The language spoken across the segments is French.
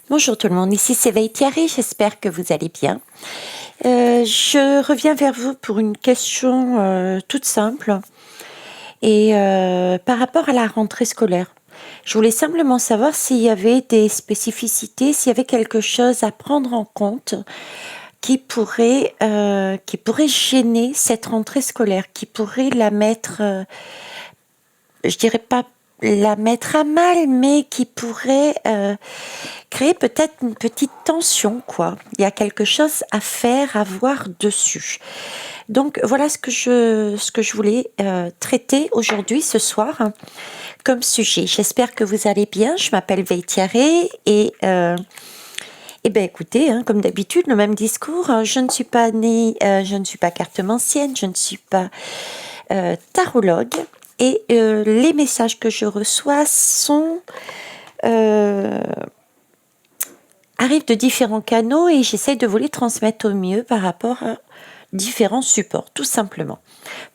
Bonjour tout le monde, ici c'est Veitiari, j'espère que vous allez bien. Je reviens vers vous pour une question toute simple et par rapport à la rentrée scolaire. Je voulais simplement savoir s'il y avait des spécificités, s'il y avait quelque chose à prendre en compte qui pourrait gêner cette rentrée scolaire, qui pourrait la mettre, je dirais pas la mettre à mal, mais qui pourrait créer peut-être une petite tension, quoi. Il y a quelque chose à faire, à voir dessus. Donc voilà ce que je voulais traiter aujourd'hui, ce soir, comme sujet. J'espère que vous allez bien. Je m'appelle Veitiare et ben écoutez, comme d'habitude, le même discours. Je ne suis pas née, je ne suis pas cartomancienne, je ne suis pas tarologue. Et les messages que je reçois arrivent de différents canaux et j'essaie de vous les transmettre au mieux par rapport à différents supports, tout simplement.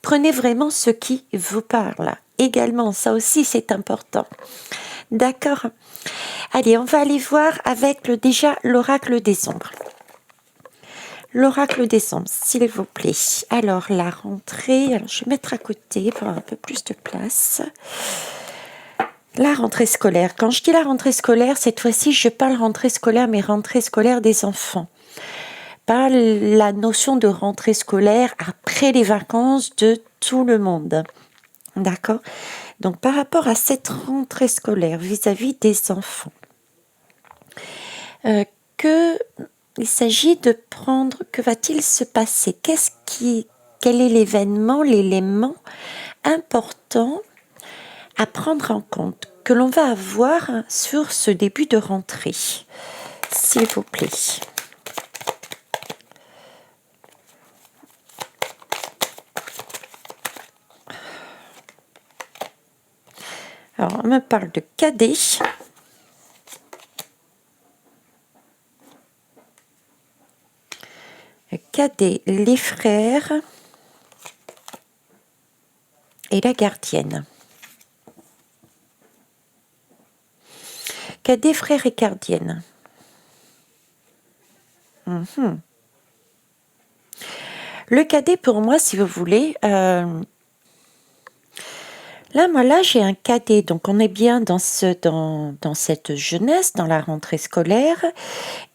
Prenez vraiment ce qui vous parle. Également, ça aussi c'est important. D'accord. Allez, on va aller voir avec déjà l'oracle des ombres. L'oracle des ombres, s'il vous plaît. Alors, la rentrée, je vais mettre à côté pour avoir un peu plus de place. La rentrée scolaire. Quand je dis la rentrée scolaire, cette fois-ci, je parle rentrée scolaire, mais rentrée scolaire des enfants. Pas la notion de rentrée scolaire après les vacances de tout le monde. D'accord ? Donc, par rapport à cette rentrée scolaire vis-à-vis des enfants, il s'agit de prendre, que va-t-il se passer ? Quel est l'élément important à prendre en compte, que l'on va avoir sur ce début de rentrée, s'il vous plaît. Alors, on me parle de cadet. Cadet, les frères et la gardienne. Cadet, frère et gardienne. Le cadet, pour moi, si vous voulez, là, j'ai un cadet, donc on est bien dans cette jeunesse, dans la rentrée scolaire,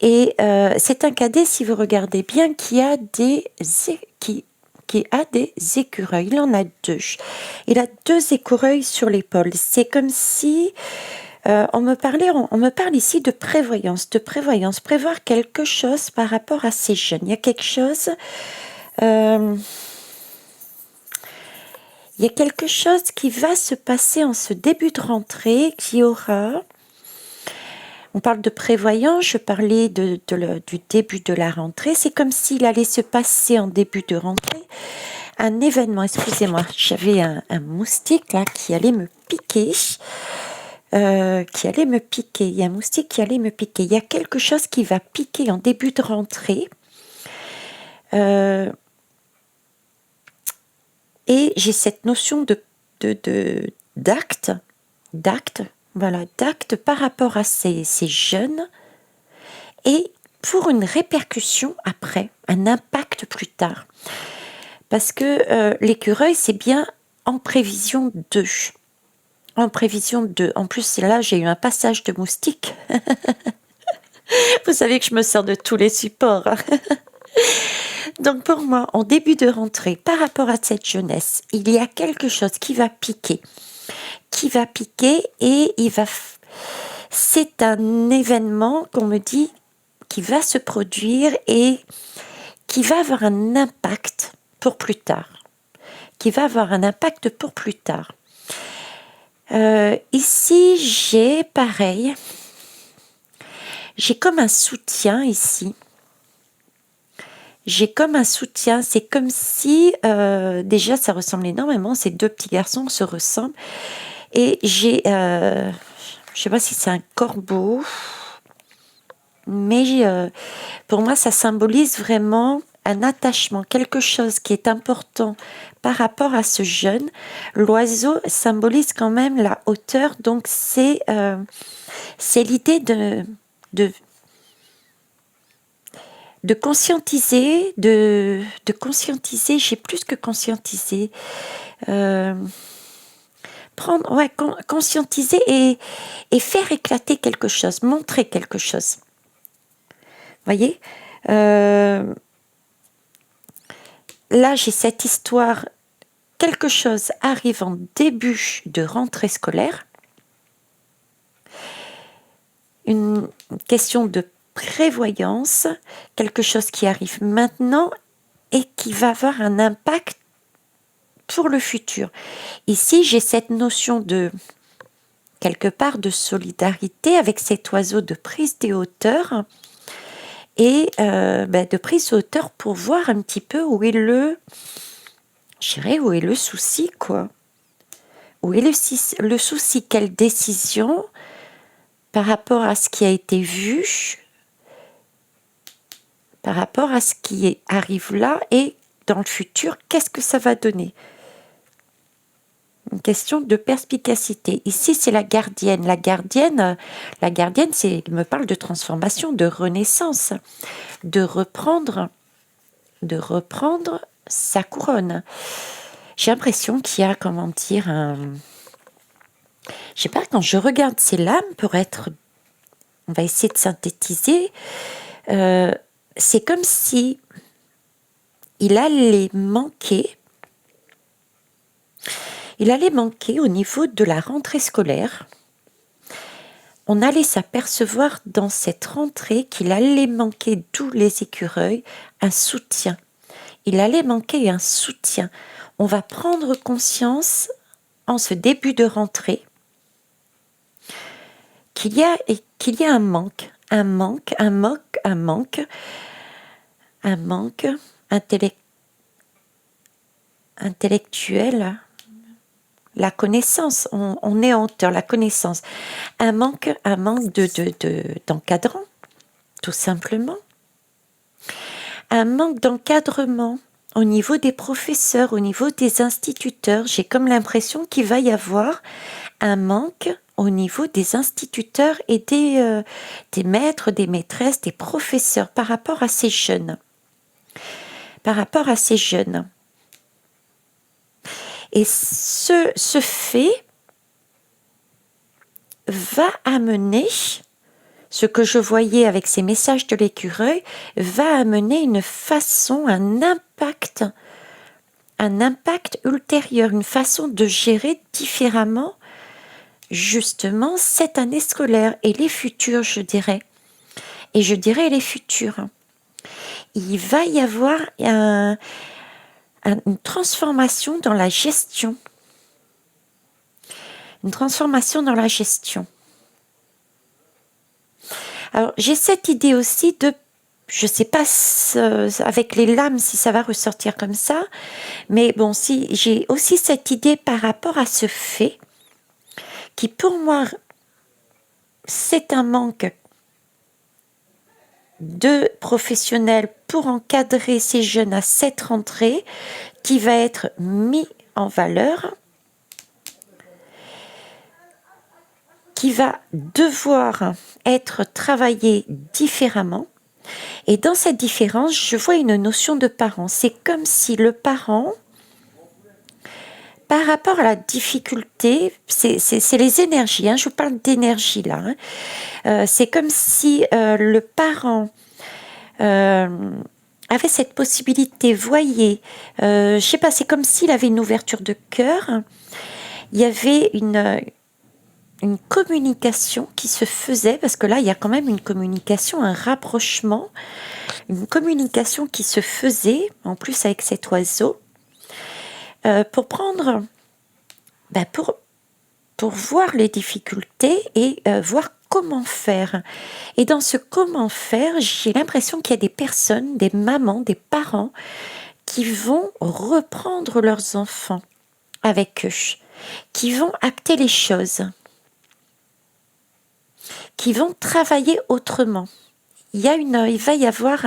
et c'est un cadet, si vous regardez bien, qui a des écureuils. Il en a deux. Il a deux écureuils sur l'épaule. C'est comme si on me parle ici de prévoyance, prévoir quelque chose par rapport à ces jeunes. Il y a quelque chose. Il y a quelque chose qui va se passer en ce début de rentrée qui aura... On parle de prévoyance, je parlais du début de la rentrée. C'est comme s'il allait se passer en début de rentrée un événement. Excusez-moi, j'avais un moustique là qui allait me piquer. Il y a un moustique qui allait me piquer. Il y a quelque chose qui va piquer en début de rentrée. Et j'ai cette notion d'acte, d'acte par rapport à ces jeunes et pour une répercussion après, un impact plus tard. Parce que l'écureuil, c'est bien en prévision d'eux. En plus, là, j'ai eu un passage de moustique. Vous savez que je me sers de tous les supports. Donc pour moi, en début de rentrée, par rapport à cette jeunesse, il y a quelque chose qui va piquer et c'est un événement qu'on me dit qui va se produire et qui va avoir un impact pour plus tard. Ici, j'ai comme un soutien ici. C'est comme si, déjà ça ressemble énormément, ces deux petits garçons se ressemblent, et j'ai, je sais pas si c'est un corbeau, mais pour moi ça symbolise vraiment un attachement, quelque chose qui est important par rapport à ce jeune. L'oiseau symbolise quand même la hauteur, donc c'est l'idée de conscientiser, conscientiser, j'ai plus que conscientiser, conscientiser et faire éclater quelque chose, montrer quelque chose. Voyez, là j'ai cette histoire, quelque chose arrive en début de rentrée scolaire, une question de prévoyance, quelque chose qui arrive maintenant et qui va avoir un impact pour le futur. Ici, j'ai cette notion de, quelque part, de solidarité avec cet oiseau, de prise des hauteurs et de prise de hauteur pour voir un petit peu où est le souci, quoi. Où est le souci, quelle décision par rapport à ce qui a été vu, par rapport à ce qui arrive là et dans le futur, qu'est-ce que ça va donner? Une question de perspicacité. Ici, c'est la gardienne. La gardienne, me parle de transformation, de renaissance, de reprendre sa couronne. J'ai l'impression qu'il y a, comment dire, je sais pas, quand je regarde ces lames, on va essayer de synthétiser, c'est comme si il allait manquer au niveau de la rentrée scolaire. On allait s'apercevoir dans cette rentrée qu'il allait manquer, d'où les écureuils, un soutien. Il allait manquer un soutien. On va prendre conscience en ce début de rentrée qu'il y a un manque intellectuel, la connaissance, on est en hauteur, la connaissance, un manque d'encadrant, tout simplement, un manque d'encadrement au niveau des professeurs, au niveau des instituteurs. J'ai comme l'impression qu'il va y avoir un manque au niveau des instituteurs et des maîtres, des maîtresses, des professeurs par rapport à ces jeunes. Et ce fait va amener, ce que je voyais avec ces messages de l'écureuil, va amener une façon, un impact ultérieur, une façon de gérer différemment justement cette année scolaire et les futurs, je dirais. Et je dirais les futurs. Il va y avoir une transformation dans la gestion. Alors, j'ai cette idée aussi de, je sais pas avec les lames si ça va ressortir comme ça, mais bon, si j'ai aussi cette idée par rapport à ce fait, qui pour moi, c'est un manque de professionnels pour encadrer ces jeunes à cette rentrée, qui va être mis en valeur, qui va devoir être travaillé différemment. Et dans cette différence, je vois une notion de parent. C'est comme si le parent, par rapport à la difficulté, c'est les énergies, je vous parle d'énergie là, c'est comme si le parent avait cette possibilité, voyez, je sais pas, c'est comme s'il avait une ouverture de cœur, il y avait une communication qui se faisait, parce que là, il y a quand même une communication, un rapprochement, une communication qui se faisait, en plus avec cet oiseau, pour prendre, pour voir les difficultés et voir comment faire. Et dans ce comment faire, j'ai l'impression qu'il y a des personnes, des mamans, des parents, qui vont reprendre leurs enfants avec eux, qui vont acter les choses, qui vont travailler autrement. Il va y avoir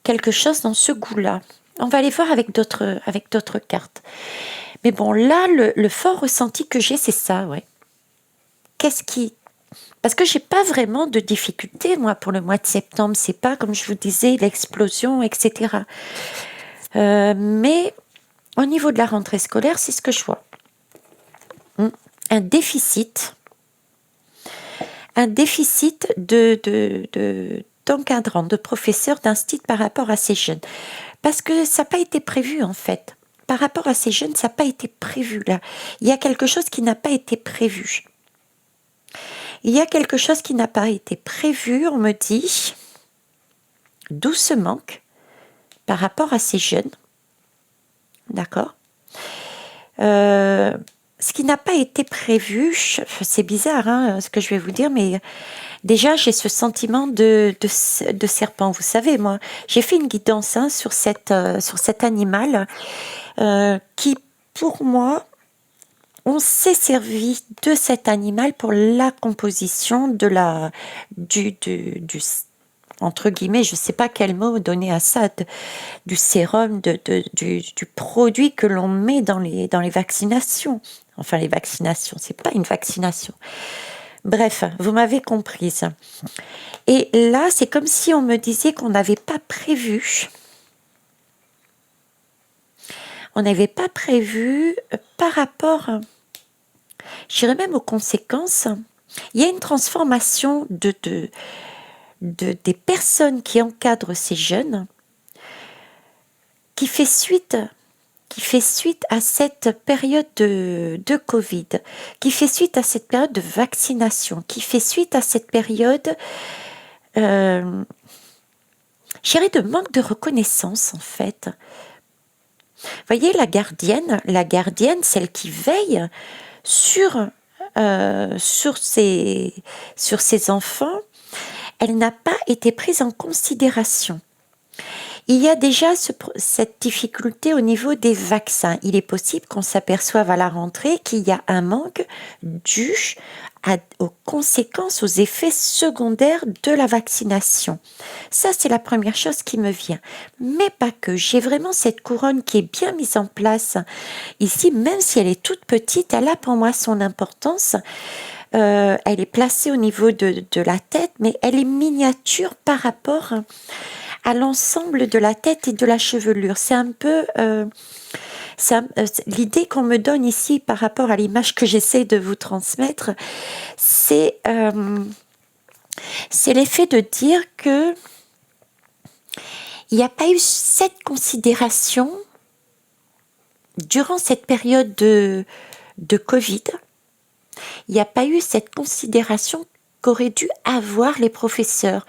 quelque chose dans ce goût-là. On va aller voir avec d'autres cartes. Mais bon, là, le fort ressenti que j'ai, c'est ça, ouais. Qu'est-ce qui Parce que j'ai pas vraiment de difficulté, moi, pour le mois de septembre. C'est pas, comme je vous disais, l'explosion, etc. Mais au niveau de la rentrée scolaire, c'est ce que je vois. Un déficit d'encadrants, de professeurs, d'instituts par rapport à ces jeunes. Parce que ça n'a pas été prévu, en fait. Par rapport à ces jeunes, ça n'a pas été prévu, là. Il y a quelque chose qui n'a pas été prévu. Il y a quelque chose qui n'a pas été prévu, on me dit, d'où ce manque par rapport à ces jeunes. D'accord. Ce qui n'a pas été prévu, c'est bizarre hein, ce que je vais vous dire, mais déjà j'ai ce sentiment de serpent. Vous savez, moi, j'ai fait une guidance hein, sur cet animal qui, pour moi, on s'est servi de cet animal pour la composition de du entre guillemets, je ne sais pas quel mot donner à ça, du sérum, du produit que l'on met dans les vaccinations. Enfin, les vaccinations, c'est pas une vaccination. Bref, vous m'avez comprise. Et là, c'est comme si on me disait qu'on n'avait pas prévu. On n'avait pas prévu par rapport, je dirais même aux conséquences. Il y a une transformation des personnes qui encadrent ces jeunes qui fait suite à cette période de Covid, qui fait suite à cette période de vaccination, qui fait suite à cette période, je dirais, de manque de reconnaissance, en fait. Vous voyez, la gardienne, celle qui veille sur ses enfants, elle n'a pas été prise en considération. Il y a déjà cette difficulté au niveau des vaccins. Il est possible qu'on s'aperçoive à la rentrée qu'il y a un manque dû aux conséquences, aux effets secondaires de la vaccination. Ça, c'est la première chose qui me vient. Mais pas que. J'ai vraiment cette couronne qui est bien mise en place ici, même si elle est toute petite, elle a pour moi son importance. Elle est placée au niveau de la tête, mais elle est miniature par rapport à l'ensemble de la tête et de la chevelure. C'est un peu l'idée qu'on me donne ici par rapport à l'image que j'essaie de vous transmettre, c'est l'effet de dire que il n'y a pas eu cette considération durant cette période de Covid. Il n'y a pas eu cette considération qu'auraient dû avoir les professeurs.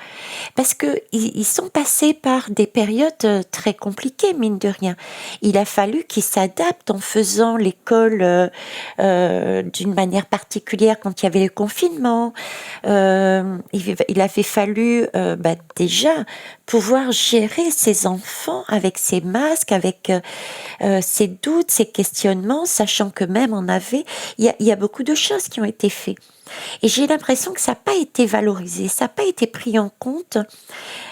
Parce qu'ils sont passés par des périodes très compliquées, mine de rien. Il a fallu qu'ils s'adaptent en faisant l'école d'une manière particulière quand il y avait le confinement. Il avait fallu déjà pouvoir gérer ses enfants avec ses masques, avec ses doutes, ses questionnements, sachant que même il y a beaucoup de choses qui ont été faites. Et j'ai l'impression que ça n'a pas été valorisé, ça n'a pas été pris en compte.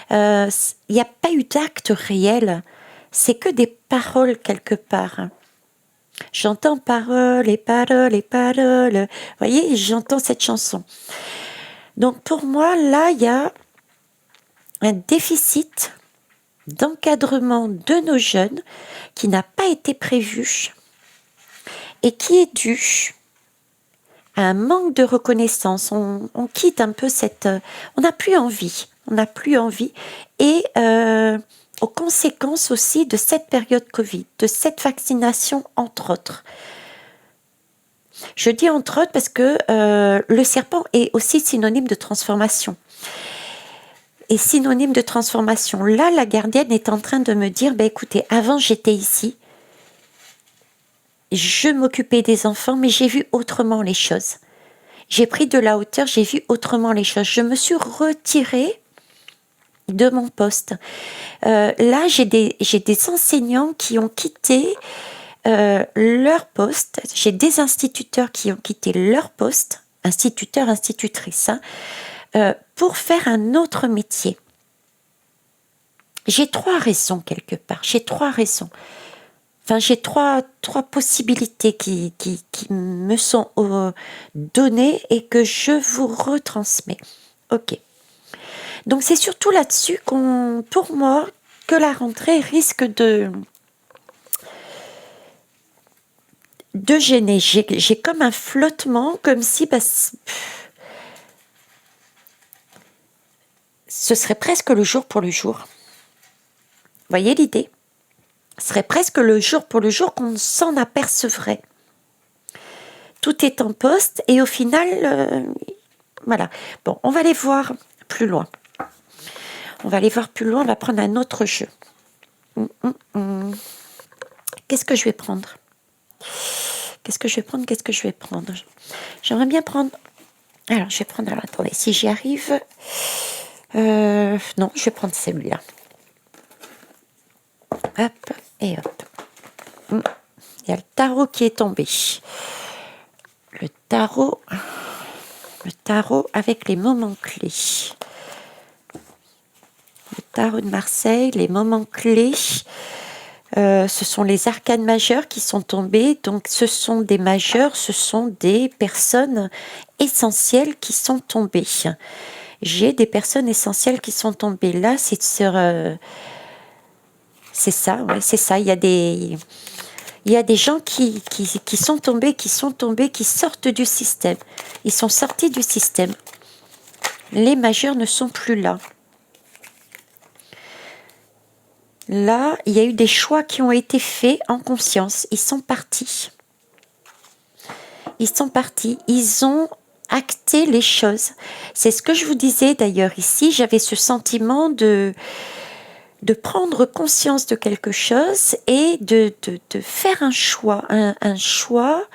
Il n'y a pas eu d'acte réel. C'est que des paroles quelque part. J'entends paroles et paroles et paroles. Vous voyez, j'entends cette chanson. Donc pour moi, là, il y a un déficit d'encadrement de nos jeunes qui n'a pas été prévu et qui est dû à un manque de reconnaissance. On quitte un peu on n'a plus envie. Et aux conséquences aussi de cette période Covid, de cette vaccination, entre autres. Je dis entre autres parce que le serpent est aussi synonyme de transformation. Et synonyme de transformation. Là, la gardienne est en train de me dire, écoutez, avant j'étais ici, je m'occupais des enfants, mais j'ai vu autrement les choses. J'ai pris de la hauteur, j'ai vu autrement les choses. Je me suis retirée de mon poste. Là, j'ai des enseignants qui ont quitté leur poste. J'ai des instituteurs qui ont quitté leur poste, instituteurs, institutrices, pour faire un autre métier. J'ai 3 raisons quelque part. J'ai 3 raisons. Enfin, j'ai trois possibilités qui me sont données et que je vous retransmets. Ok. Donc, c'est surtout là-dessus pour moi, que la rentrée risque de gêner. J'ai comme un flottement, comme si ce serait presque le jour pour le jour. Vous voyez l'idée? Ce serait presque le jour pour le jour qu'on s'en apercevrait. Tout est en poste et au final, voilà. Bon, on va aller voir plus loin. On va aller voir plus loin, on va prendre un autre jeu. Qu'est-ce que je vais prendre? Qu'est-ce que je vais prendre? J'aimerais bien prendre... Alors, je vais prendre... Alors, attendez, si j'y arrive... non, je vais prendre celui-là. Hop, et hop. Il y a le tarot qui est tombé. Le tarot avec les moments clés. Le tarot de Marseille, les moments clés. Ce sont les arcanes majeures qui sont tombés. Donc, ce sont des majeurs, ce sont des personnes essentielles qui sont tombées. J'ai des personnes essentielles qui sont tombées. Là, c'est sur... c'est ça, ouais, c'est ça. Il y a des gens qui sont tombés, qui sortent du système. Ils sont sortis du système. Les majeurs ne sont plus là. Là, il y a eu des choix qui ont été faits en conscience. Ils sont partis. Ils ont acté les choses. C'est ce que je vous disais d'ailleurs ici. J'avais ce sentiment de prendre conscience de quelque chose et de faire un choix. Un choix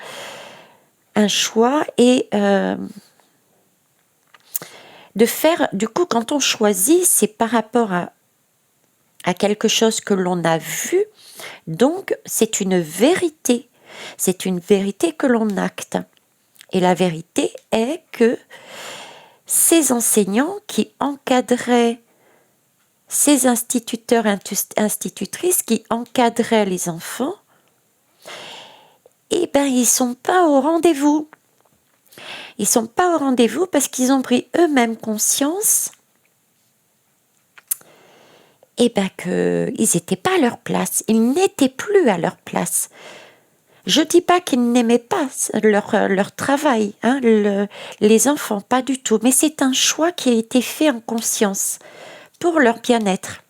et de faire... Du coup, quand on choisit, c'est par rapport à quelque chose que l'on a vu. Donc, c'est une vérité. C'est une vérité que l'on acte. Et la vérité est que ces enseignants qui encadraient, ces instituteurs, institutrices qui encadraient les enfants, eh bien, ils ne sont pas au rendez-vous. Ils ne sont pas au rendez-vous parce qu'ils ont pris eux-mêmes conscience qu'ils n'étaient pas à leur place. Ils n'étaient plus à leur place. Je ne dis pas qu'ils n'aimaient pas leur travail, les enfants, pas du tout. Mais c'est un choix qui a été fait en conscience pour leur bien-être.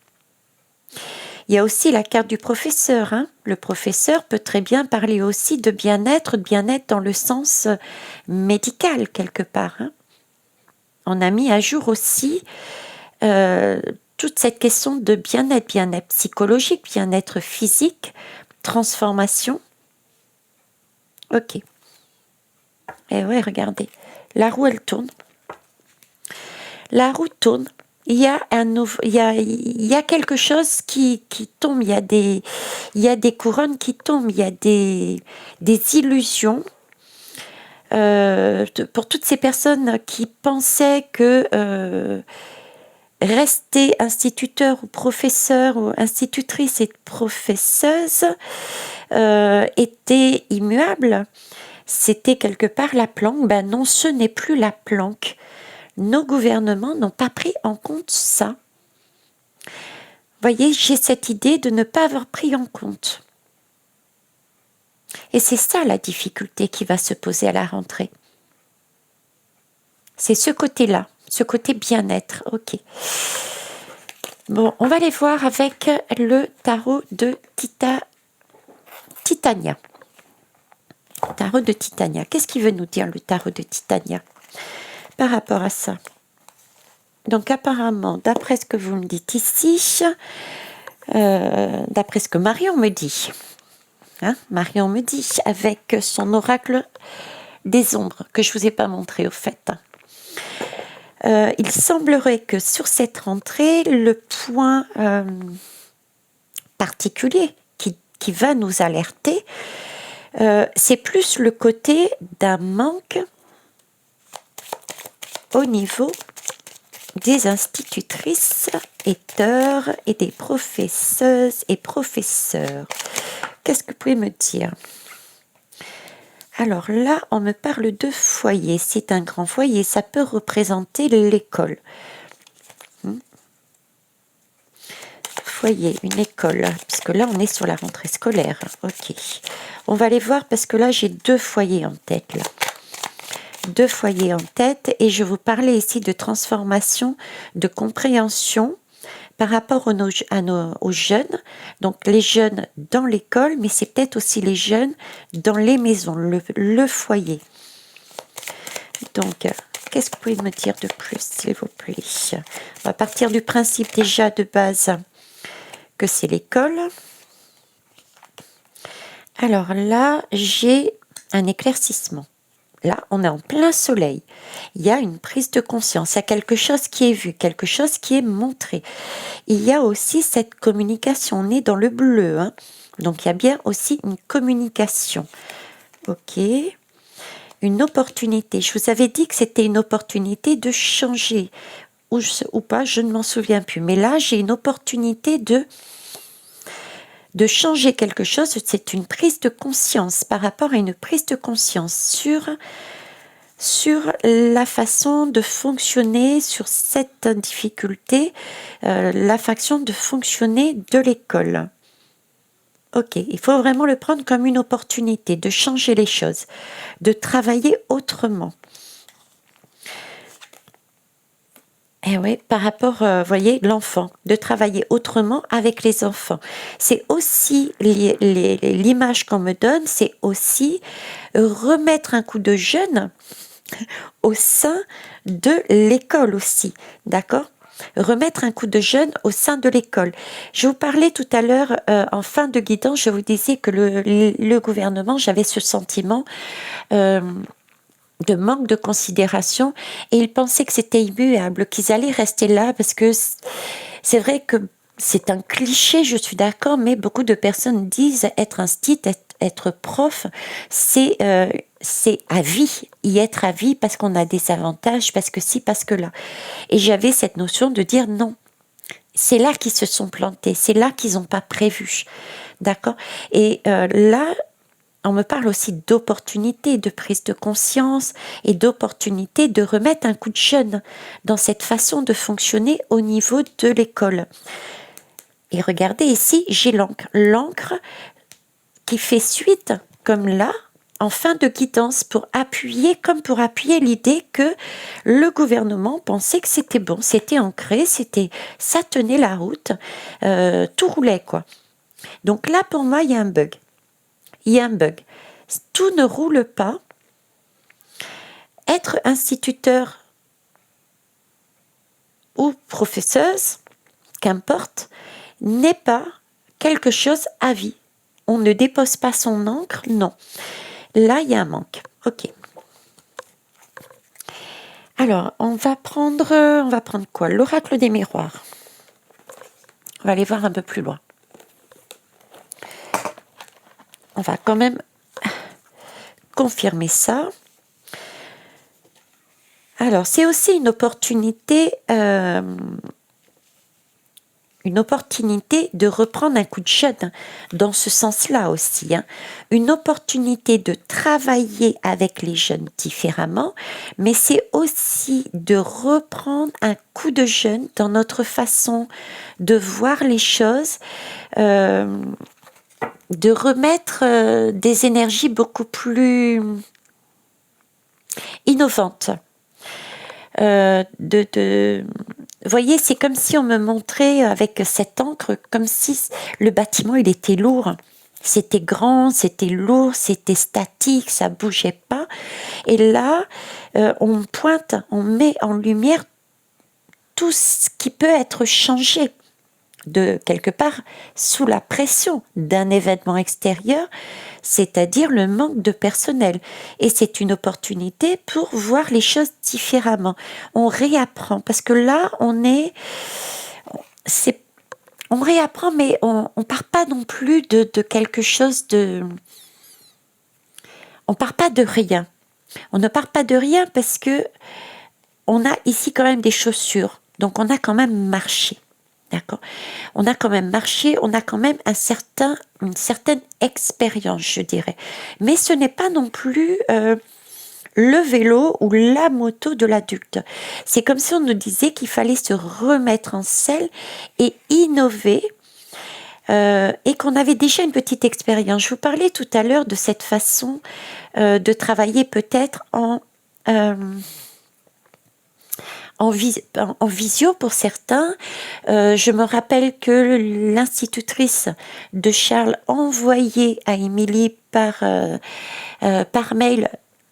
Il y a aussi la carte du professeur. Le professeur peut très bien parler aussi de bien-être dans le sens médical quelque part. On a mis à jour aussi toute cette question de bien-être psychologique, bien-être physique, transformation. Ok. Et ouais, regardez, la roue elle tourne. La roue tourne. Il y a quelque chose qui tombe. Il y a des couronnes qui tombent. Il y a des illusions. Pour toutes ces personnes qui pensaient que rester instituteur ou professeur ou institutrice et professeuse était immuable, c'était quelque part la planque. Ben non, ce n'est plus la planque. Nos gouvernements n'ont pas pris en compte ça. Voyez, j'ai cette idée de ne pas avoir pris en compte. Et c'est ça la difficulté qui va se poser à la rentrée. C'est ce côté-là, ce côté bien-être. Ok. Bon, on va aller voir avec le tarot de Titania. Tarot de Titania. Qu'est-ce qu'il veut nous dire le tarot de Titania par rapport à ça? Donc apparemment, d'après ce que vous me dites ici, d'après ce que Marion me dit, Marion me dit avec son oracle des ombres, que je ne vous ai pas montré au fait. Il semblerait que sur cette rentrée, le point particulier qui va nous alerter, c'est plus le côté d'un manque au niveau des institutrices, auteurs et des professeuses et professeurs. qu'est-ce que vous pouvez me dire? Alors là, on me parle de foyer. C'est un grand foyer. Ça peut représenter l'école. Foyer, une école. Puisque là, on est sur la rentrée scolaire. Ok. On va aller voir parce que là, j'ai 2 foyers en tête. Là. 2 foyers en tête. Et je vous parlais ici de transformation, de compréhension par rapport aux jeunes, donc les jeunes dans l'école, mais c'est peut-être aussi les jeunes dans les maisons, le foyer. Donc, qu'est-ce que vous pouvez me dire de plus, s'il vous plaît? On va partir du principe déjà de base que c'est l'école. Alors là, j'ai un éclaircissement. Là, on est en plein soleil. Il y a une prise de conscience. Il y a quelque chose qui est vu, quelque chose qui est montré. Il y a aussi cette communication. On est dans le bleu. Hein. Donc, il y a bien aussi une communication. Ok. Une opportunité. Je vous avais dit que c'était une opportunité de changer. Ou pas, je ne m'en souviens plus. Mais là, j'ai une opportunité de changer quelque chose. C'est une prise de conscience par rapport à une prise de conscience sur la façon de fonctionner, sur cette difficulté, la façon de fonctionner de l'école. Ok, il faut vraiment le prendre comme une opportunité de changer les choses, de travailler autrement. Eh oui, par rapport, voyez, l'enfant, de travailler autrement avec les enfants. C'est aussi l'image qu'on me donne, c'est aussi remettre un coup de jeune au sein de l'école aussi, d'accord? Remettre un coup de jeune au sein de l'école. Je vous parlais tout à l'heure, en fin de guidance, je vous disais que le gouvernement, j'avais ce sentiment de manque de considération et ils pensaient que c'était immuable, qu'ils allaient rester là parce que c'est vrai que c'est un cliché, je suis d'accord, mais beaucoup de personnes disent être instit, être prof, c'est à vie, y être à vie parce qu'on a des avantages, parce que si, parce que là. Et j'avais cette notion de dire non. C'est là qu'ils se sont plantés, c'est là qu'ils n'ont pas prévu. D'accord? Et là, on me parle aussi d'opportunité, de prise de conscience et d'opportunité de remettre un coup de jeune dans cette façon de fonctionner au niveau de l'école. Et regardez ici, j'ai l'encre. L'encre qui fait suite, comme là, en fin de guidance, pour appuyer l'idée que le gouvernement pensait que c'était bon, c'était ancré, ça tenait la route, tout roulait, quoi. Donc là, pour moi, il y a un bug. Tout ne roule pas. Être instituteur ou professeuse, qu'importe, n'est pas quelque chose à vie. On ne dépose pas son encre, non. Là, il y a un manque. Ok. Alors, on va prendre quoi? L'oracle des miroirs. On va aller voir un peu plus loin. On va quand même confirmer ça. Alors, c'est aussi une opportunité de reprendre un coup de jeune dans ce sens-là aussi. Hein. Une opportunité de travailler avec les jeunes différemment, mais c'est aussi de reprendre un coup de jeune dans notre façon de voir les choses, de remettre des énergies beaucoup plus innovantes. Vous voyez, c'est comme si on me montrait avec cette encre, comme si le bâtiment, il était lourd. C'était grand, c'était lourd, c'était statique, ça bougeait pas. Et là, on pointe, on met en lumière tout ce qui peut être changé de quelque part sous la pression d'un événement extérieur, c'est-à-dire le manque de personnel. Et c'est une opportunité pour voir les choses différemment. On réapprend, parce que là, on réapprend, mais on part pas non plus de quelque chose de... On part pas de rien. On ne part pas de rien parce que on a ici quand même des chaussures. Donc, on a quand même marché. D'accord? On a quand même marché, on a quand même une certaine expérience, je dirais. Mais ce n'est pas non plus le vélo ou la moto de l'adulte. C'est comme si on nous disait qu'il fallait se remettre en selle et innover et qu'on avait déjà une petite expérience. Je vous parlais tout à l'heure de cette façon de travailler peut-être euh, en visio pour certains. Je me rappelle que l'institutrice de Charles envoyait à Émilie par mail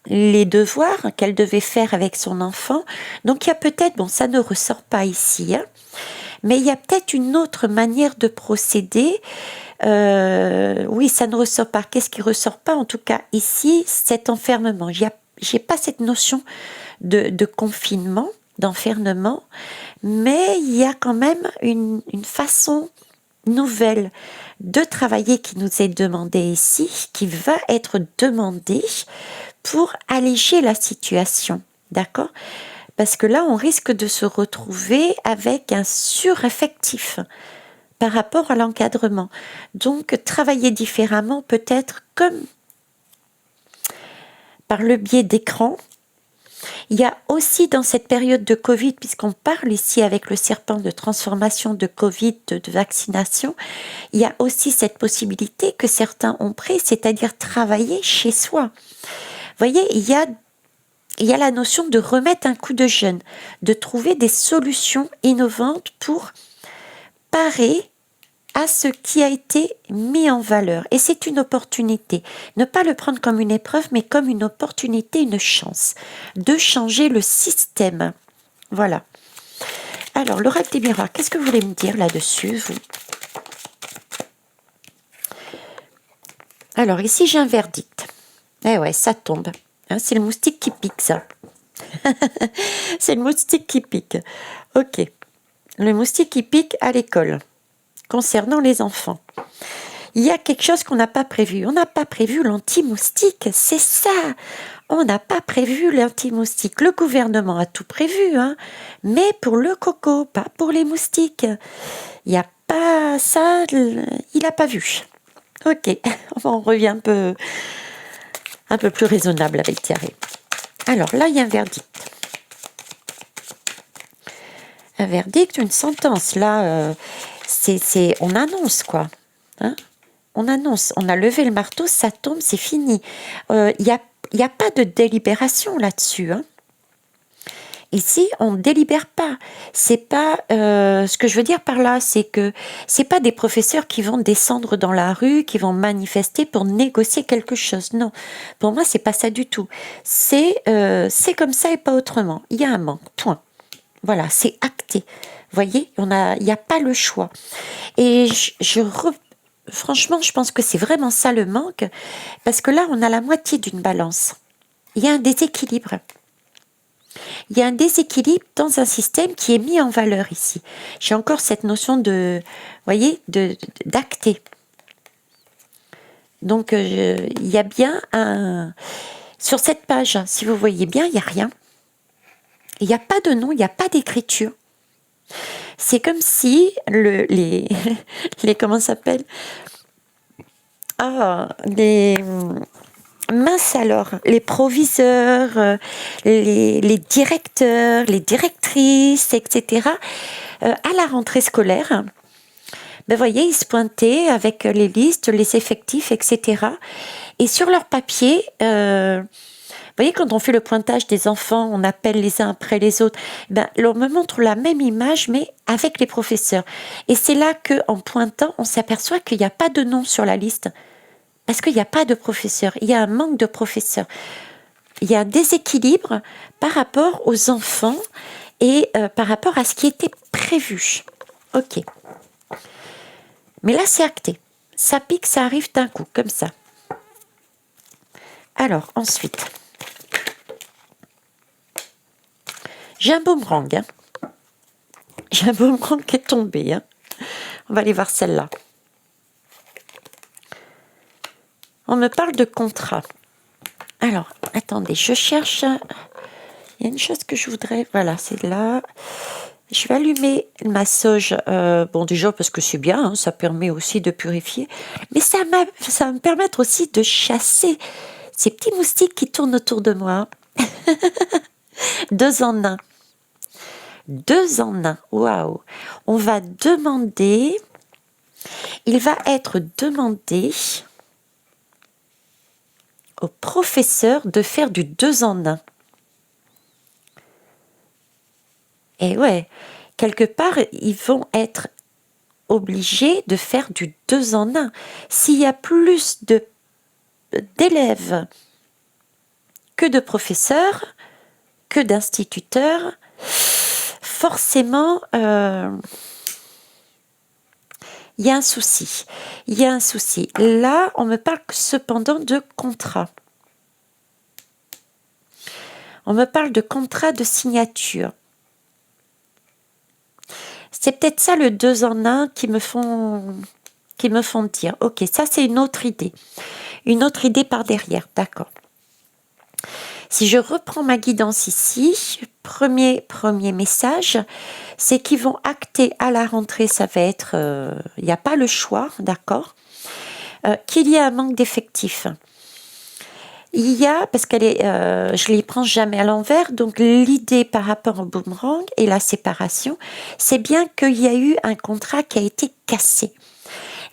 les devoirs qu'elle devait faire avec son enfant. Donc il y a peut-être, bon ça ne ressort pas ici, hein, mais il y a peut-être une autre manière de procéder. Oui, ça ne ressort pas. Qu'est-ce qui ressort pas? En tout cas ici, cet enfermement. J'ai pas cette notion de confinement, d'enfermement, mais il y a quand même une façon nouvelle de travailler qui nous est demandée ici, qui va être demandée pour alléger la situation, d'accord? Parce que là, on risque de se retrouver avec un sureffectif par rapport à l'encadrement. Donc, travailler différemment, peut-être comme par le biais d'écran. Il y a aussi dans cette période de Covid, puisqu'on parle ici avec le serpent de transformation de Covid, de vaccination, il y a aussi cette possibilité que certains ont pris, c'est-à-dire travailler chez soi. Vous voyez, il y a la notion de remettre un coup de jeune, de trouver des solutions innovantes pour parer à ce qui a été mis en valeur. Et c'est une opportunité. Ne pas le prendre comme une épreuve, mais comme une opportunité, une chance de changer le système. Voilà. Alors, l'oracle des miroirs, qu'est-ce que vous voulez me dire là-dessus, vous? Alors, ici, j'ai un verdict. Eh ouais, ça tombe. Hein, c'est le moustique qui pique, ça. C'est le moustique qui pique. Ok. Le moustique qui pique à l'école. Concernant les enfants. Il y a quelque chose qu'on n'a pas prévu. On n'a pas prévu l'anti-moustique, c'est ça. On n'a pas prévu l'anti-moustique. Le gouvernement a tout prévu, hein, mais pour le coco, pas pour les moustiques. Il n'y a pas ça, il n'a pas vu. Ok, on revient un peu plus raisonnable avec Thierry. Alors là, il y a un verdict. Un verdict, une sentence. Là, on annonce quoi. Hein, on annonce, on a levé le marteau, ça tombe, c'est fini. Il n'y a pas de délibération là-dessus. Hein. Ici, on ne délibère pas. C'est pas ce que je veux dire par là, c'est que c'est pas des professeurs qui vont descendre dans la rue, qui vont manifester pour négocier quelque chose. Non, pour moi, c'est pas ça du tout. C'est comme ça et pas autrement. Il y a un manque. Point. Voilà, c'est acté. Vous voyez, il n'y a pas le choix. Et franchement, je pense que c'est vraiment ça le manque, parce que là, on a la moitié d'une balance. Il y a un déséquilibre. Il y a un déséquilibre dans un système qui est mis en valeur ici. J'ai encore cette notion d'acter. Donc, il y a bien sur cette page, si vous voyez bien, il n'y a rien. Il n'y a pas de nom, il n'y a pas d'écriture. C'est comme si les comment ça s'appelle? Mince alors, les proviseurs, les directeurs, les directrices, etc. À la rentrée scolaire, ben voyez, ils se pointaient avec les listes, les effectifs, etc. Et sur leur papier, vous voyez, quand on fait le pointage des enfants, on appelle les uns après les autres, on me montre la même image, mais avec les professeurs. Et c'est là qu'en pointant, on s'aperçoit qu'il n'y a pas de nom sur la liste. Parce qu'il n'y a pas de professeurs, il y a un manque de professeurs. Il y a un déséquilibre par rapport aux enfants et par rapport à ce qui était prévu. Ok. Mais là, c'est acté. Ça pique, ça arrive d'un coup, comme ça. Alors, ensuite, j'ai un boomerang. Hein. J'ai un boomerang qui est tombé. Hein. On va aller voir celle-là. On me parle de contrat. Alors, attendez, je cherche. Il y a une chose que je voudrais. Voilà, c'est là. Je vais allumer le massage, bon déjà parce que c'est bien, hein, ça permet aussi de purifier, mais ça va me permettre aussi de chasser ces petits moustiques qui tournent autour de moi. 2 en 1. 2 en 1, waouh! On va demander, il va être demandé au professeur de faire du 2 en 1. Et ouais, quelque part, ils vont être obligés de faire du 2 en 1. S'il y a plus d'élèves que de professeurs, que d'instituteurs, forcément, il y a un souci. Il y a un souci. Là, on me parle cependant de contrat. On me parle de contrat de signature. C'est peut-être ça le 2 en 1 qui me font dire. Ok, ça c'est une autre idée. Une autre idée par derrière, d'accord. Si je reprends ma guidance ici, premier message, c'est qu'ils vont acter à la rentrée, ça va être, il n'y a pas le choix, d'accord, qu'il y a un manque d'effectifs. Il y a, parce je les prends jamais à l'envers, donc l'idée par rapport au boomerang et la séparation, c'est bien qu'il y a eu un contrat qui a été cassé.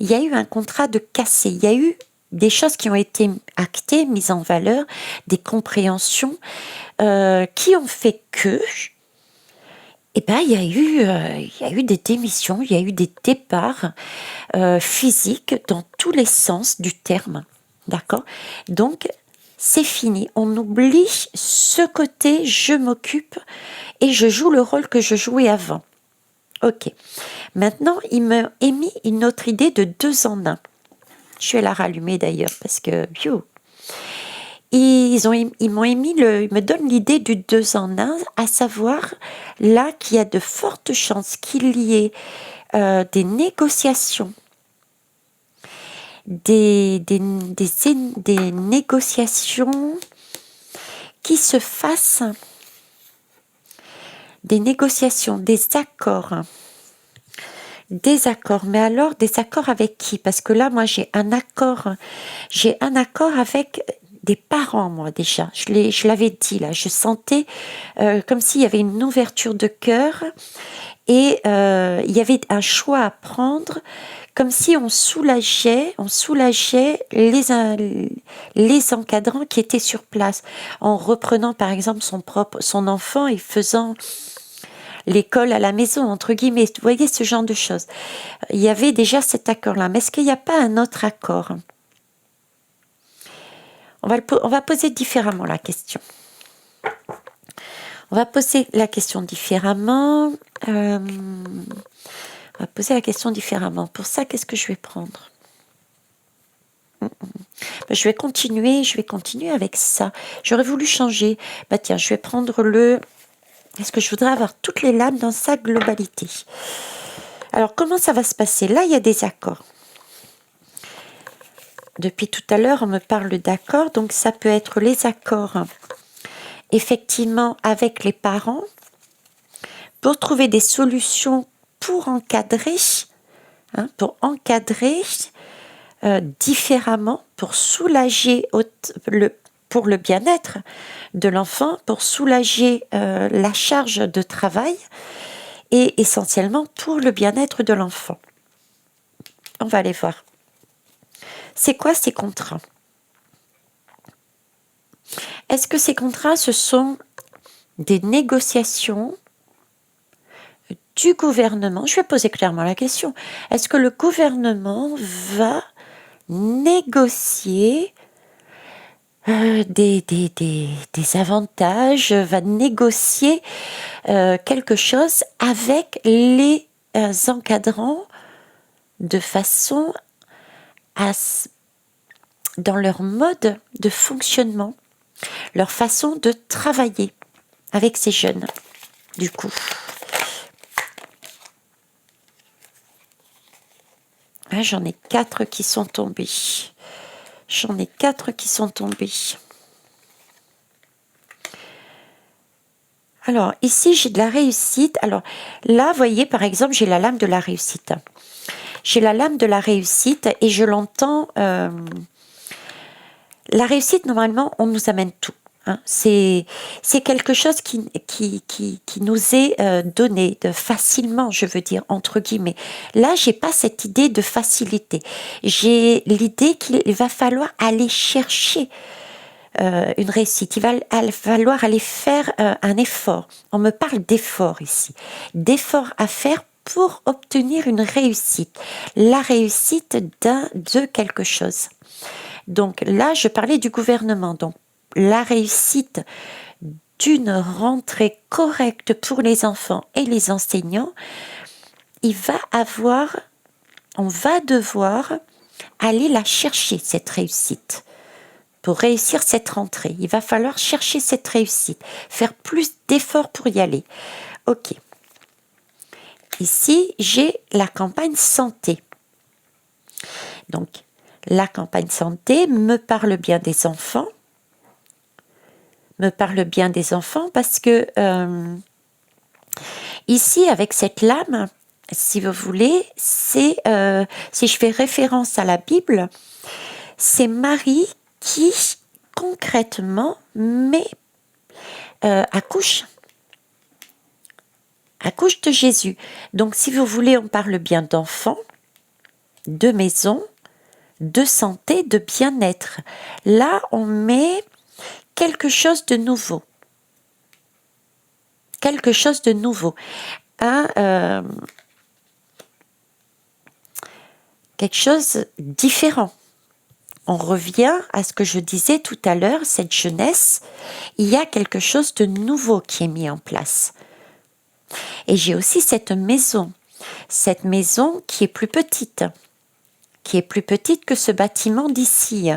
Il y a eu un contrat de cassé. Il y a eu des choses qui ont été actées, mises en valeur, des compréhensions qui ont fait que, il y a eu des démissions, il y a eu des départs physiques dans tous les sens du terme, d'accord? Donc, c'est fini. On oublie ce côté je m'occupe et je joue le rôle que je jouais avant. Ok. Maintenant, il m'a émis une autre idée de 2 en 1. Je vais la rallumer d'ailleurs parce que ils me donnent l'idée du 2 en 1, à savoir là qu'il y a de fortes chances qu'il y ait des négociations, des négociations qui se fassent, des négociations, des accords. Des accords, mais alors des accords avec qui? Parce que là, moi, j'ai un accord avec des parents, moi, déjà. Je l'avais dit, là. Je sentais comme s'il y avait une ouverture de cœur et il y avait un choix à prendre, comme si on soulageait les encadrants qui étaient sur place, en reprenant, par exemple, son enfant et faisant l'école à la maison, entre guillemets. Vous voyez, ce genre de choses. Il y avait déjà cet accord-là. Mais est-ce qu'il n'y a pas un autre accord? On va poser différemment la question. On va poser la question différemment. Pour ça, qu'est-ce que je vais prendre? Je vais continuer avec ça. J'aurais voulu changer. Tiens, je vais prendre Est-ce que je voudrais avoir toutes les lames dans sa globalité? Alors, comment ça va se passer? Là, il y a des accords. Depuis tout à l'heure, on me parle d'accords, donc ça peut être les accords, effectivement, avec les parents, pour trouver des solutions pour encadrer, différemment, pour soulager pour le bien-être de l'enfant, pour soulager la charge de travail et essentiellement pour le bien-être de l'enfant. On va aller voir. C'est quoi ces contrats? Est-ce que ces contrats, ce sont des négociations du gouvernement? Je vais poser clairement la question. Est-ce que le gouvernement va négocier des avantages, va négocier quelque chose avec les encadrants de façon dans leur mode de fonctionnement, leur façon de travailler avec ces jeunes, du coup. Ah, j'en ai 4 qui sont tombés. Alors, ici, j'ai de la réussite. Alors, là, vous voyez, par exemple, j'ai la lame de la réussite. J'ai la lame de la réussite et je l'entends. La réussite, normalement, on nous amène tout. Hein. C'est quelque chose qui nous est donné de facilement, je veux dire, entre guillemets. Là, j'ai pas cette idée de facilité. J'ai l'idée qu'il va falloir aller chercher une réussite. Il va falloir aller faire un effort. On me parle d'effort ici. D'effort à faire pour obtenir une réussite. La réussite de quelque chose. Donc là, je parlais du gouvernement. Donc la réussite d'une rentrée correcte pour les enfants et les enseignants, on va devoir aller la chercher, cette réussite. Pour réussir cette rentrée, il va falloir chercher cette réussite, faire plus d'efforts pour y aller. Ok. Ici, j'ai la campagne santé. Donc, la campagne santé me parle bien des enfants. Parce que ici, avec cette lame, si vous voulez, si je fais référence à la Bible, c'est Marie qui concrètement accouche de Jésus. Donc, si vous voulez, on parle bien d'enfants, de maison, de santé, de bien-être. Là, on met quelque chose de nouveau. Quelque chose de nouveau. Quelque chose différent. On revient à ce que je disais tout à l'heure, cette jeunesse, il y a quelque chose de nouveau qui est mis en place. Et j'ai aussi cette maison qui est plus petite que ce bâtiment d'ici.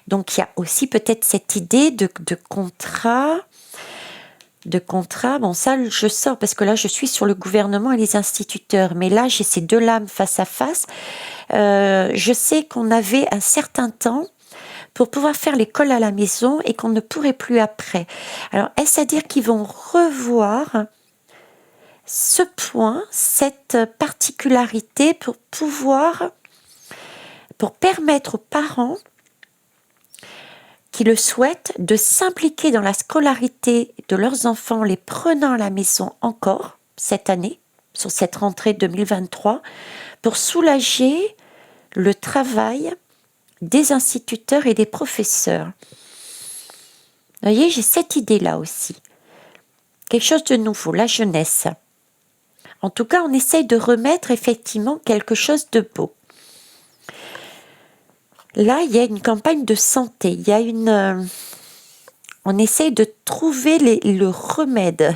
Donc il y a aussi peut-être cette idée de contrat. Bon ça je sors parce que là je suis sur le gouvernement et les instituteurs, mais là j'ai ces deux lames face à face. Je sais qu'on avait un certain temps pour pouvoir faire l'école à la maison et qu'on ne pourrait plus après. Alors est-ce à dire qu'ils vont revoir ce point, cette particularité pour permettre aux parents qui le souhaitent de s'impliquer dans la scolarité de leurs enfants, les prenant à la maison encore cette année, sur cette rentrée 2023, pour soulager le travail des instituteurs et des professeurs. Vous voyez, j'ai cette idée-là aussi. Quelque chose de nouveau, la jeunesse. En tout cas, on essaye de remettre effectivement quelque chose de beau. Là, il y a une campagne de santé. Il y a on essaye de trouver le remède.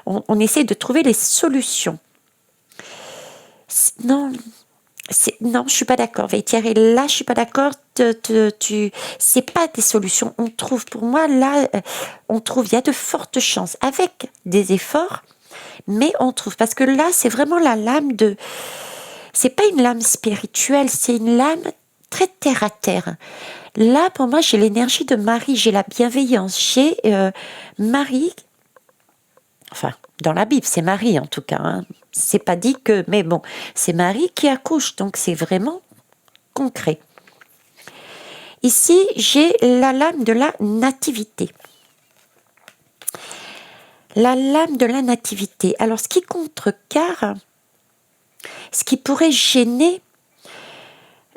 on essaye de trouver les solutions. Non, je suis pas d'accord. Thierry, là, je suis pas d'accord. C'est pas des solutions. On trouve, pour moi, là, il y a de fortes chances avec des efforts, mais on trouve. Parce que là, c'est vraiment la lame c'est pas une lame spirituelle, c'est une lame très terre à terre. Là, pour moi, j'ai l'énergie de Marie, j'ai la bienveillance, j'ai Marie. Enfin, dans la Bible, c'est Marie en tout cas. Hein. C'est pas dit que, mais bon, c'est Marie qui accouche, donc c'est vraiment concret. Ici, j'ai la lame de la nativité. La lame de la nativité. Alors, ce qui contrecarre, ce qui pourrait gêner,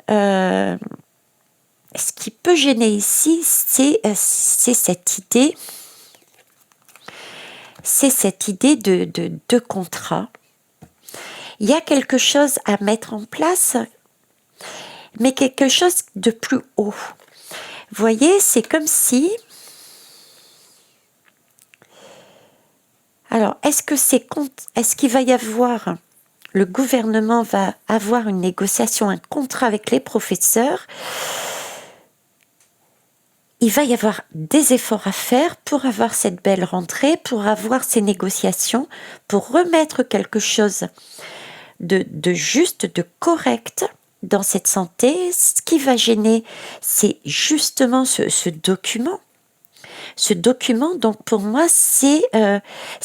ce qui peut gêner ici, c'est cette idée. C'est cette idée de contrat. Il y a quelque chose à mettre en place, mais quelque chose de plus haut. Vous voyez, c'est comme si... Alors, est-ce qu'il va y avoir... Le gouvernement va avoir une négociation, un contrat avec les professeurs. Il va y avoir des efforts à faire pour avoir cette belle rentrée, pour avoir ces négociations, pour remettre quelque chose de juste, de correct dans cette santé. Ce qui va gêner, c'est justement ce document. ce document, donc pour moi, c'est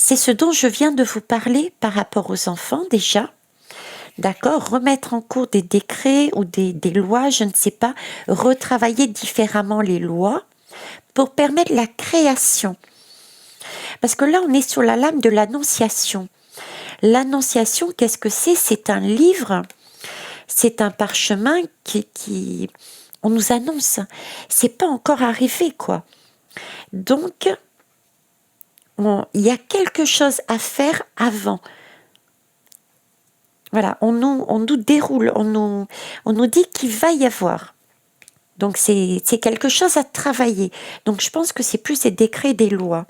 ce dont je viens de vous parler par rapport aux enfants déjà. D'accord, remettre en cours des décrets ou des lois, je ne sais pas, retravailler différemment les lois pour permettre la création. Parce que là, on est sur la lame de l'annonciation. L'annonciation, qu'est-ce que c'est? C'est un livre, c'est un parchemin qui on nous annonce. C'est pas encore arrivé, quoi. Donc, il y a quelque chose à faire avant. Voilà, on nous déroule, on nous dit qu'il va y avoir. Donc, c'est quelque chose à travailler. Donc, je pense que c'est plus des décrets, des lois.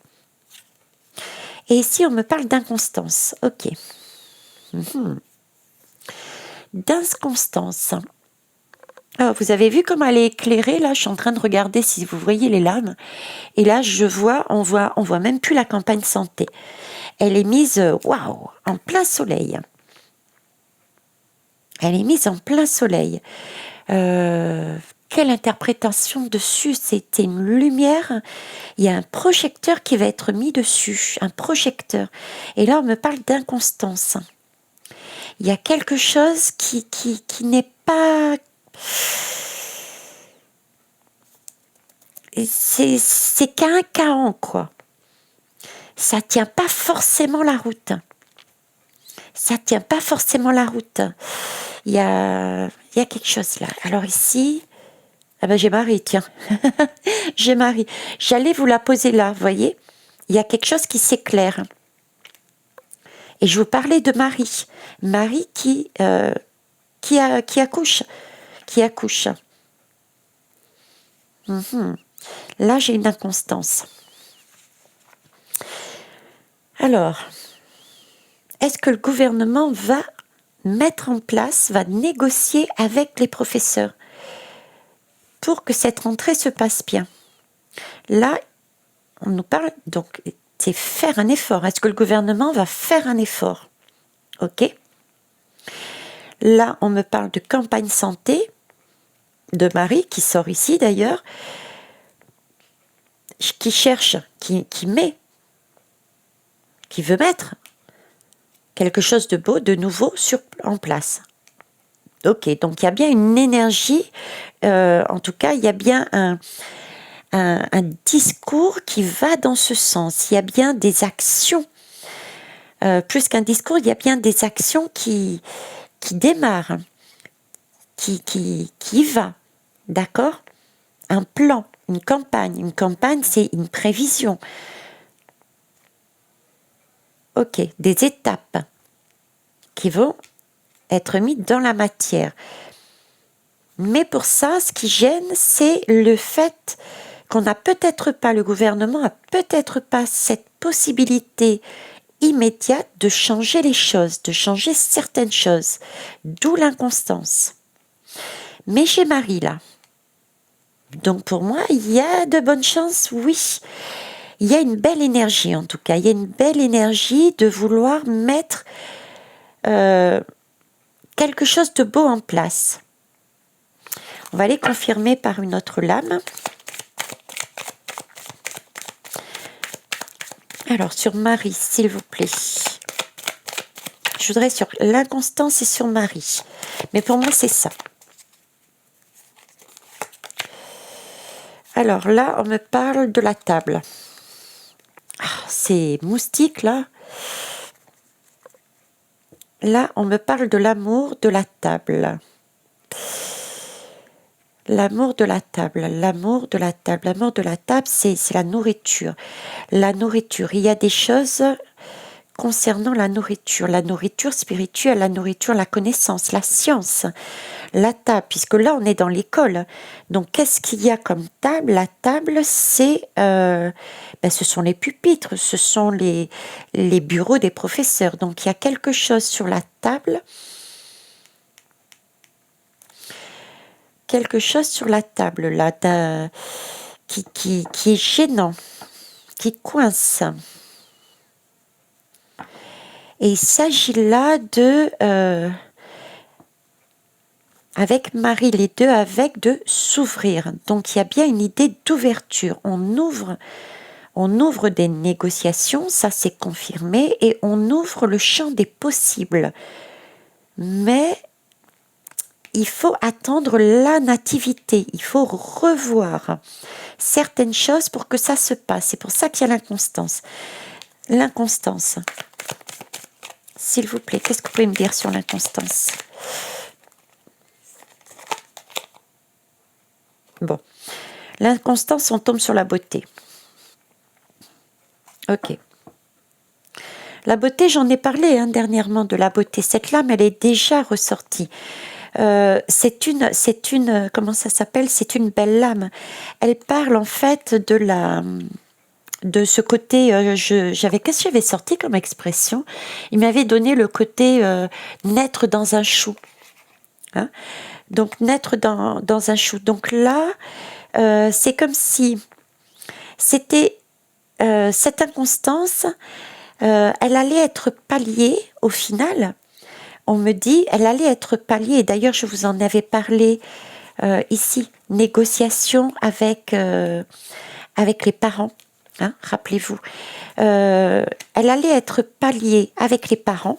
Et ici, on me parle d'inconstance. Ok. D'inconstance. Ah, vous avez vu comment elle est éclairée là? Je suis en train de regarder si vous voyez les lames. Et là, on voit même plus la campagne santé. Elle est mise, waouh, en plein soleil. Elle est mise en plein soleil. Quelle interprétation dessus? C'était une lumière. Il y a un projecteur qui va être mis dessus. Un projecteur. Et là, on me parle d'inconstance. Il y a quelque chose qui n'est pas... C'est qu'un chaos, quoi. Ça tient pas forcément la route. Ça tient pas forcément la route. Il y a quelque chose là. Alors ici, ah ben j'ai Marie, tiens. J'ai Marie. J'allais vous la poser là, vous voyez. Il y a quelque chose qui s'éclaire. Et je vous parlais de Marie. Marie qui accouche. Qui accouche. Là, j'ai une inconstance. Alors, est-ce que le gouvernement va mettre en place, va négocier avec les professeurs pour que cette rentrée se passe bien? Là, on nous parle, donc, c'est faire un effort. Est-ce que le gouvernement va faire un effort? Ok. Là, on me parle de campagne santé, de Marie, qui sort ici d'ailleurs, qui cherche, qui met, qui veut mettre quelque chose de beau, de nouveau en place. Ok, donc il y a bien une énergie, en tout cas, il y a bien un discours qui va dans ce sens. Il y a bien des actions, plus qu'un discours, il y a bien des actions qui démarrent, qui va, d'accord? Un plan, une campagne. Une campagne, c'est une prévision. Ok, des étapes qui vont être mises dans la matière. Mais pour ça, ce qui gêne, c'est le fait qu'on n'a peut-être pas, le gouvernement n'a peut-être pas cette possibilité immédiate de changer les choses, de changer certaines choses, d'où l'inconstance. Mais j'ai Marie là. Donc pour moi, il y a de bonnes chances, oui. Il y a une belle énergie en tout cas, il y a une belle énergie de vouloir mettre quelque chose de beau en place. On va aller confirmer par une autre lame. Alors, sur Marie, s'il vous plaît. Je voudrais sur l'inconstance et sur Marie. Mais pour moi, c'est ça. Alors là, on me parle de la table. Ah, c'est moustique, là. Là, on me parle de l'amour de la table. L'amour de la table, l'amour de la table, l'amour de la table, c'est la nourriture. La nourriture, il y a des choses concernant la nourriture spirituelle, la nourriture, la connaissance, la science, la table, puisque là on est dans l'école. Donc qu'est-ce qu'il y a comme table? La table, c'est, ce sont les pupitres, ce sont les bureaux des professeurs. Donc il y a quelque chose sur la table. Quelque chose sur la table là qui est gênant, qui coince. Et il s'agit là de avec Marie, les deux avec de s'ouvrir. Donc il y a bien une idée d'ouverture. On ouvre On ouvre des négociations, ça c'est confirmé, et on ouvre le champ des possibles. Mais il faut attendre la nativité, il faut revoir certaines choses pour que ça se passe. C'est pour ça qu'il y a l'inconstance. L'inconstance. S'il vous plaît, qu'est-ce que vous pouvez me dire sur l'inconstance? Bon. L'inconstance, on tombe sur la beauté. Ok. La beauté, j'en ai parlé dernièrement de la beauté. Cette lame, elle est déjà ressortie. C'est une, comment ça s'appelle? C'est une belle lame. Elle parle en fait de ce côté, qu'est-ce que j'avais sorti comme expression? Il m'avait donné le côté naître dans un chou. Hein? Donc naître dans un chou. Donc là, c'est comme si c'était cette inconstance, elle allait être palliée au final. On me dit, elle allait être palliée. D'ailleurs, je vous en avais parlé ici. Négociation avec les parents. Hein, rappelez-vous. Elle allait être palliée avec les parents.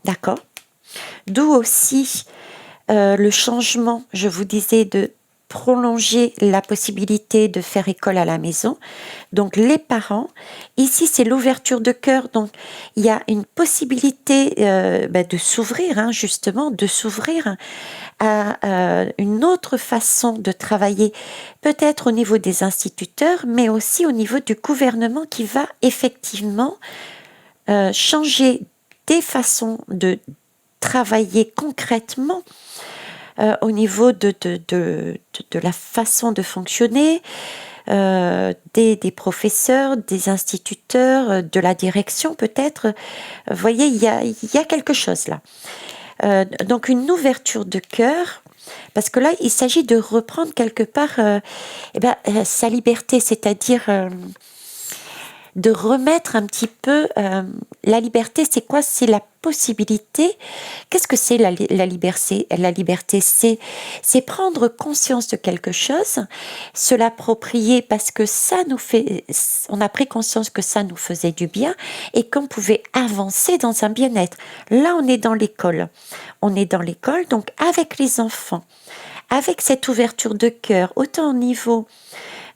D'accord. D'où aussi le changement, je vous disais, de prolonger la possibilité de faire école à la maison. Donc les parents, ici c'est l'ouverture de cœur, donc il y a une possibilité de s'ouvrir, justement, de s'ouvrir à une autre façon de travailler, peut-être au niveau des instituteurs, mais aussi au niveau du gouvernement qui va effectivement changer des façons de travailler concrètement au niveau de la façon de fonctionner des professeurs, des instituteurs, de la direction peut-être. Vous voyez, il y a quelque chose là. Donc une ouverture de cœur, parce que là, il s'agit de reprendre quelque part sa liberté, c'est-à-dire de remettre un petit peu la liberté. C'est quoi? C'est la possibilité. Qu'est-ce que c'est la liberté? La liberté, c'est prendre conscience de quelque chose, se l'approprier parce que ça nous fait, on a pris conscience que ça nous faisait du bien et qu'on pouvait avancer dans un bien-être. Là, on est dans l'école. On est dans l'école, donc avec les enfants, avec cette ouverture de cœur, autant au niveau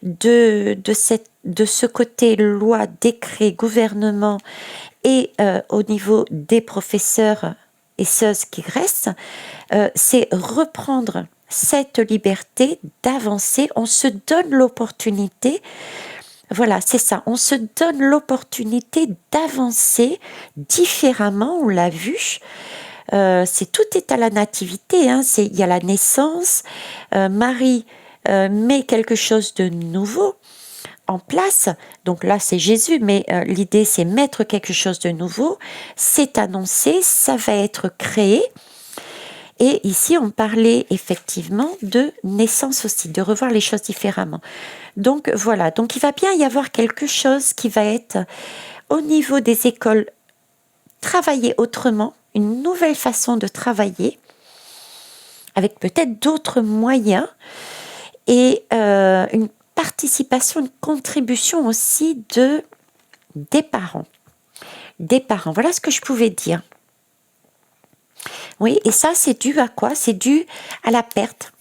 de ce côté loi, décret, gouvernement et au niveau des professeurs et ceux qui restent, c'est reprendre cette liberté d'avancer. On se donne l'opportunité, voilà, c'est ça, on se donne l'opportunité d'avancer différemment, on l'a vu. Tout est à la nativité, il y a la naissance, Marie met quelque chose de nouveau en place, donc là c'est Jésus, mais l'idée c'est mettre quelque chose de nouveau, c'est annoncé, ça va être créé, et ici on parlait effectivement de naissance aussi, de revoir les choses différemment. Donc voilà, donc il va bien y avoir quelque chose qui va être au niveau des écoles, travailler autrement, une nouvelle façon de travailler, avec peut-être d'autres moyens, et une participation, une contribution aussi des parents. Des parents, voilà ce que je pouvais dire. Oui, et ça c'est dû à quoi? C'est dû à la perte.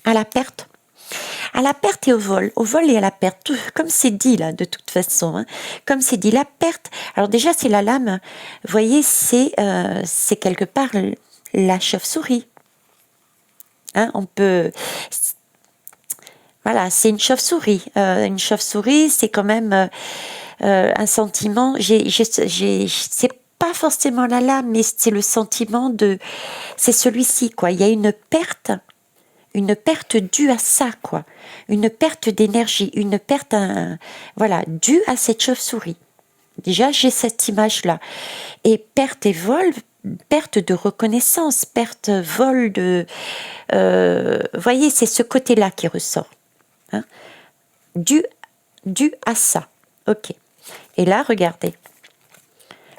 À la perte. À la perte et au vol et à la perte, comme c'est dit là de toute façon, comme c'est dit, la perte. Alors déjà c'est la lame, vous voyez, c'est quelque part la chauve-souris. On peut... Voilà, c'est une chauve-souris. Une chauve-souris, c'est quand même un sentiment. C'est pas forcément la lame, mais c'est le sentiment c'est celui-ci, quoi. Il y a une perte due à ça, quoi. Une perte d'énergie, une perte, voilà, due à cette chauve-souris. Déjà, j'ai cette image-là. Et perte et vol, perte de reconnaissance, perte, vol de... voyez, c'est ce côté-là qui ressort. Dû à ça. Ok. Et là, regardez.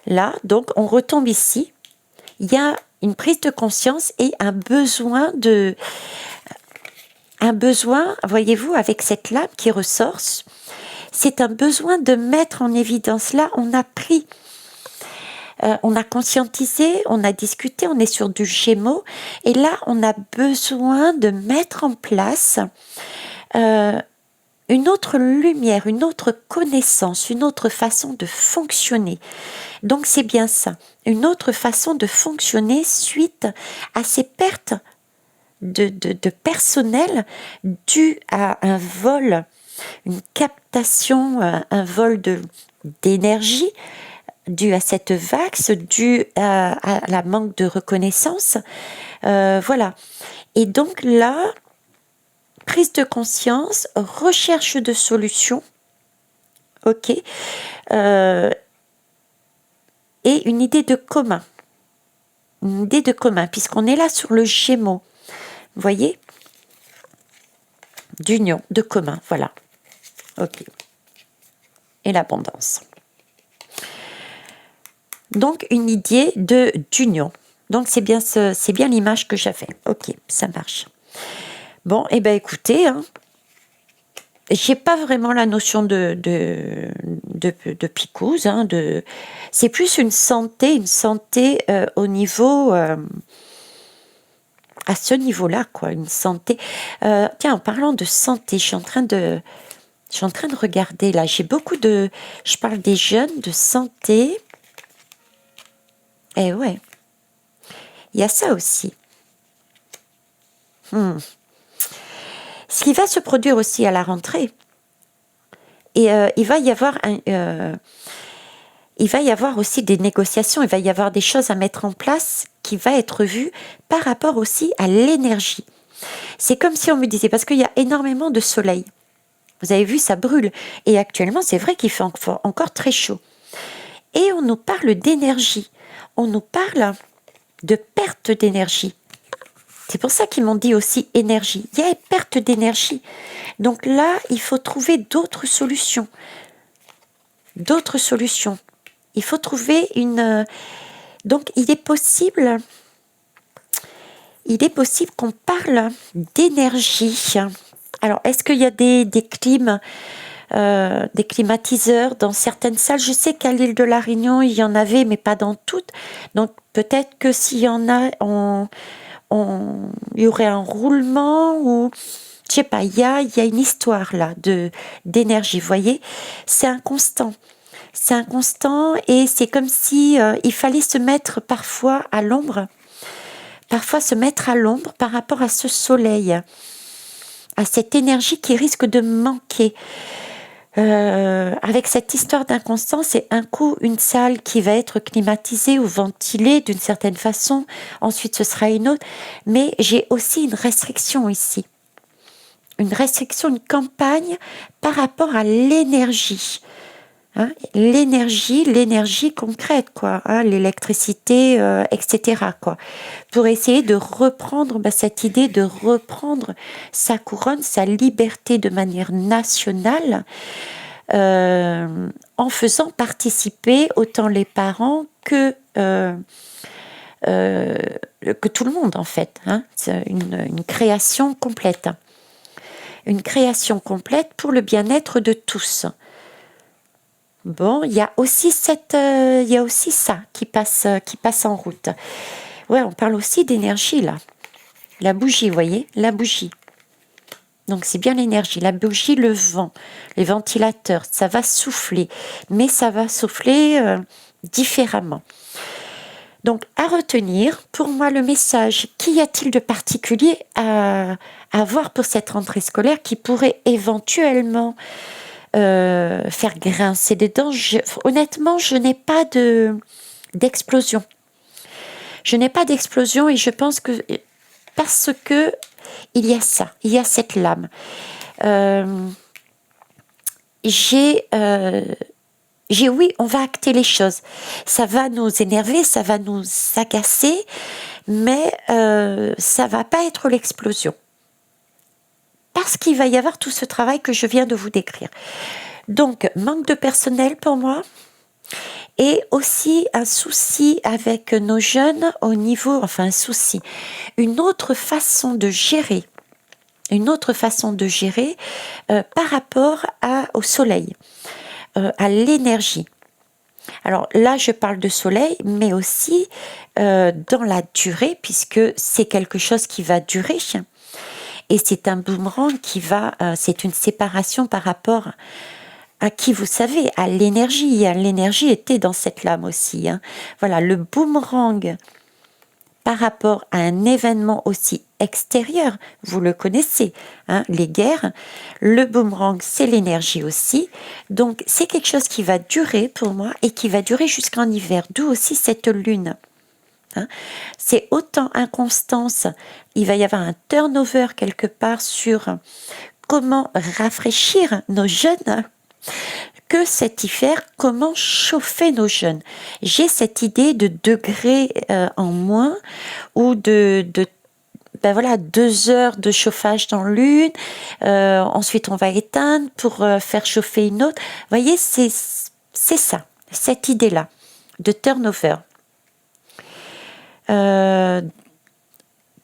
Là, donc, on retombe ici. Il y a une prise de conscience et un besoin, voyez-vous, avec cette lame qui ressort. c'est un besoin de mettre en évidence. Là, on a pris, on a conscientisé, on a discuté, on est sur du Gémeaux, et là, on a besoin de mettre en place une autre lumière, une autre connaissance, une autre façon de fonctionner. Donc c'est bien ça, une autre façon de fonctionner suite à ces pertes de personnel dû à un vol, une captation, un vol d'énergie dû à cette vague, dû à la manque de reconnaissance. Voilà. Et donc là, prise de conscience, recherche de solutions, ok, et une idée de commun. Une idée de commun, puisqu'on est là sur le Gémeaux. Vous voyez? D'union, de commun, voilà. Ok. Et l'abondance. Donc, une idée d'union. Donc, c'est bien l'image que j'avais. Ok, ça marche. Bon, et ben écoutez, j'ai pas vraiment la notion de picouse. C'est plus une santé au niveau... à ce niveau-là, quoi, une santé. Tiens, en parlant de santé, je suis en train de regarder, là, je parle des jeunes, de santé. Eh ouais, il y a ça aussi. Ce qui va se produire aussi à la rentrée, et il va y avoir aussi des négociations, il va y avoir des choses à mettre en place qui va être vues par rapport aussi à l'énergie. C'est comme si on me disait, parce qu'il y a énormément de soleil. Vous avez vu, ça brûle. Et actuellement, c'est vrai qu'il fait encore très chaud. Et on nous parle d'énergie. On nous parle de perte d'énergie. C'est pour ça qu'ils m'ont dit aussi énergie. Il y a une perte d'énergie. Donc là, il faut trouver d'autres solutions. D'autres solutions. Il faut trouver une... Donc, il est possible qu'on parle d'énergie. Alors, est-ce qu'il y a des climatiseurs dans certaines salles? Je sais qu'à l'île de la Réunion, il y en avait, mais pas dans toutes. Donc, peut-être que s'il y en a, il y aurait un roulement ou... Je sais pas, il y a une histoire là d'énergie, vous voyez? C'est un constant. C'est un constant et c'est comme si il fallait se mettre parfois à l'ombre. Parfois se mettre à l'ombre par rapport à ce soleil, à cette énergie qui risque de manquer. Avec cette histoire d'inconstant, c'est un coup une salle qui va être climatisée ou ventilée d'une certaine façon, ensuite ce sera une autre, mais j'ai aussi une restriction ici. Une restriction, une campagne par rapport à l'énergie. L'énergie concrète, quoi, l'électricité, etc., quoi, pour essayer de reprendre cette idée de reprendre sa couronne, sa liberté de manière nationale, en faisant participer autant les parents que tout le monde, en fait. C'est une création complète. Une création complète pour le bien-être de tous. Bon, il y a aussi ça qui passe en route. Ouais, on parle aussi d'énergie là. La bougie, vous voyez, la bougie. Donc c'est bien l'énergie, la bougie, le vent, les ventilateurs, ça va souffler, mais ça va souffler différemment. Donc à retenir, pour moi le message, qu'y a-t-il de particulier à voir pour cette rentrée scolaire qui pourrait éventuellement faire grincer des dents? Honnêtement, je n'ai pas d'explosion. Je n'ai pas d'explosion et je pense que parce que il y a ça, il y a cette lame. Oui, on va acter les choses. Ça va nous énerver, ça va nous agacer, mais ça va pas être l'explosion. Parce qu'il va y avoir tout ce travail que je viens de vous décrire. Donc, manque de personnel pour moi, et aussi un souci avec nos jeunes au niveau, enfin un souci, une autre façon de gérer une autre façon de gérer par rapport au soleil, à l'énergie. Alors là, je parle de soleil, mais aussi dans la durée, puisque c'est quelque chose qui va durer. Et c'est un boomerang c'est une séparation par rapport à qui vous savez, à l'énergie. L'énergie était dans cette lame aussi. Voilà, le boomerang par rapport à un événement aussi extérieur, vous le connaissez, les guerres, le boomerang, c'est l'énergie aussi. Donc, c'est quelque chose qui va durer pour moi et qui va durer jusqu'en hiver, d'où aussi cette lune. C'est autant inconstance, il va y avoir un turnover quelque part sur comment rafraîchir nos jeunes, que cet hiver, comment chauffer nos jeunes. J'ai cette idée de degrés en moins ou de 2 heures de chauffage dans l'une, ensuite on va éteindre pour faire chauffer une autre. Vous voyez, c'est ça, cette idée-là de turnover.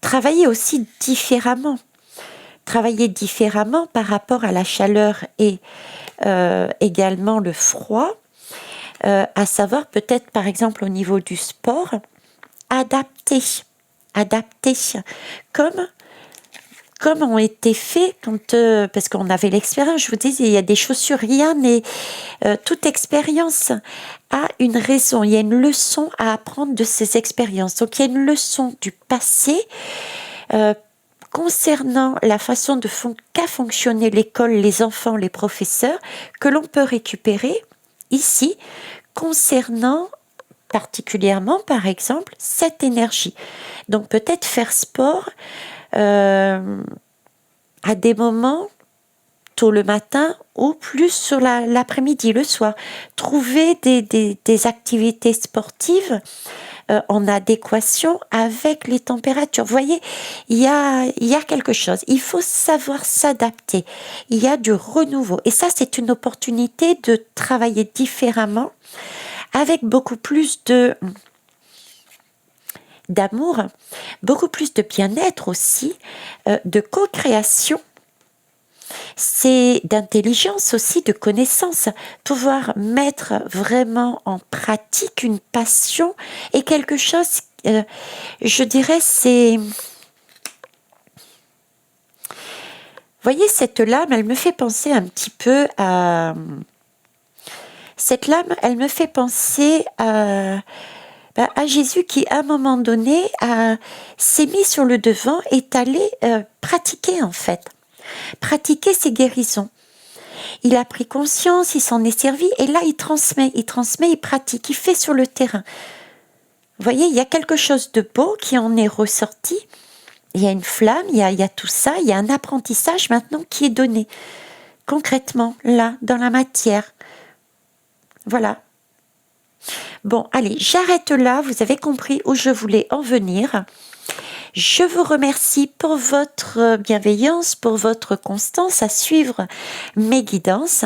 Travailler aussi différemment. Travailler différemment par rapport à la chaleur et également le froid, à savoir peut-être par exemple au niveau du sport, adapter, comme ont été faits quand, parce qu'on avait l'expérience, je vous dis, il y a des chaussures, rien n'est, toute expérience a une raison, il y a une leçon à apprendre de ces expériences. Donc il y a une leçon du passé concernant la façon qu'a fonctionné l'école, les enfants, les professeurs, que l'on peut récupérer ici, concernant particulièrement, par exemple, cette énergie. Donc peut-être faire sport à des moments tôt le matin ou plus sur l'après-midi, le soir. Trouver des activités sportives en adéquation avec les températures. Vous voyez, il y a quelque chose. Il faut savoir s'adapter. Il y a du renouveau. Et ça, c'est une opportunité de travailler différemment avec beaucoup plus d'amour, beaucoup plus de bien-être aussi, de co-création. C'est d'intelligence aussi, de connaissance, pouvoir mettre vraiment en pratique une passion et quelque chose, je dirais, c'est... Vous voyez, cette lame, elle me fait penser un petit peu à... Cette lame, elle me fait penser à Jésus qui, à un moment donné, s'est mis sur le devant et est allé pratiquer, en fait. Pratiquer ses guérisons. Il a pris conscience, il s'en est servi, et là, il transmet, il pratique, il fait sur le terrain. Vous voyez, il y a quelque chose de beau qui en est ressorti. Il y a une flamme, il y a tout ça, il y a un apprentissage maintenant qui est donné. Concrètement, là, dans la matière. Voilà. Bon, allez, j'arrête là. Vous avez compris où je voulais en venir. Je vous remercie pour votre bienveillance, pour votre constance à suivre mes guidances.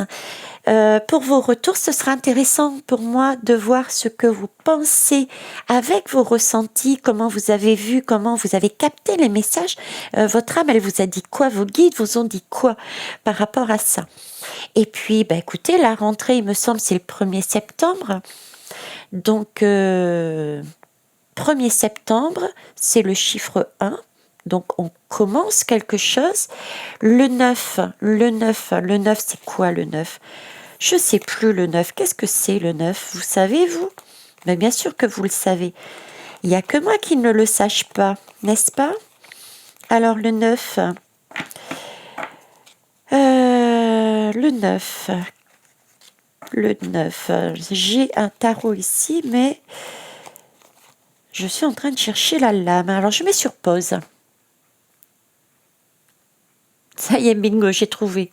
Pour vos retours, ce sera intéressant pour moi de voir ce que vous pensez avec vos ressentis, comment vous avez vu, comment vous avez capté les messages. Votre âme, elle vous a dit quoi? Vos guides vous ont dit quoi par rapport à ça? Et puis, écoutez, la rentrée, il me semble, c'est le 1er septembre. Donc, 1er septembre, c'est le chiffre 1. Donc, on commence quelque chose. Le 9, c'est quoi le 9? Je ne sais plus le 9. Qu'est-ce que c'est le 9? Vous savez, vous? Mais bien sûr que vous le savez. Il n'y a que moi qui ne le sache pas, n'est-ce pas? Alors, le 9... le 9, j'ai un tarot ici, mais je suis en train de chercher la lame. Alors, je mets sur pause. Ça y est, bingo, j'ai trouvé.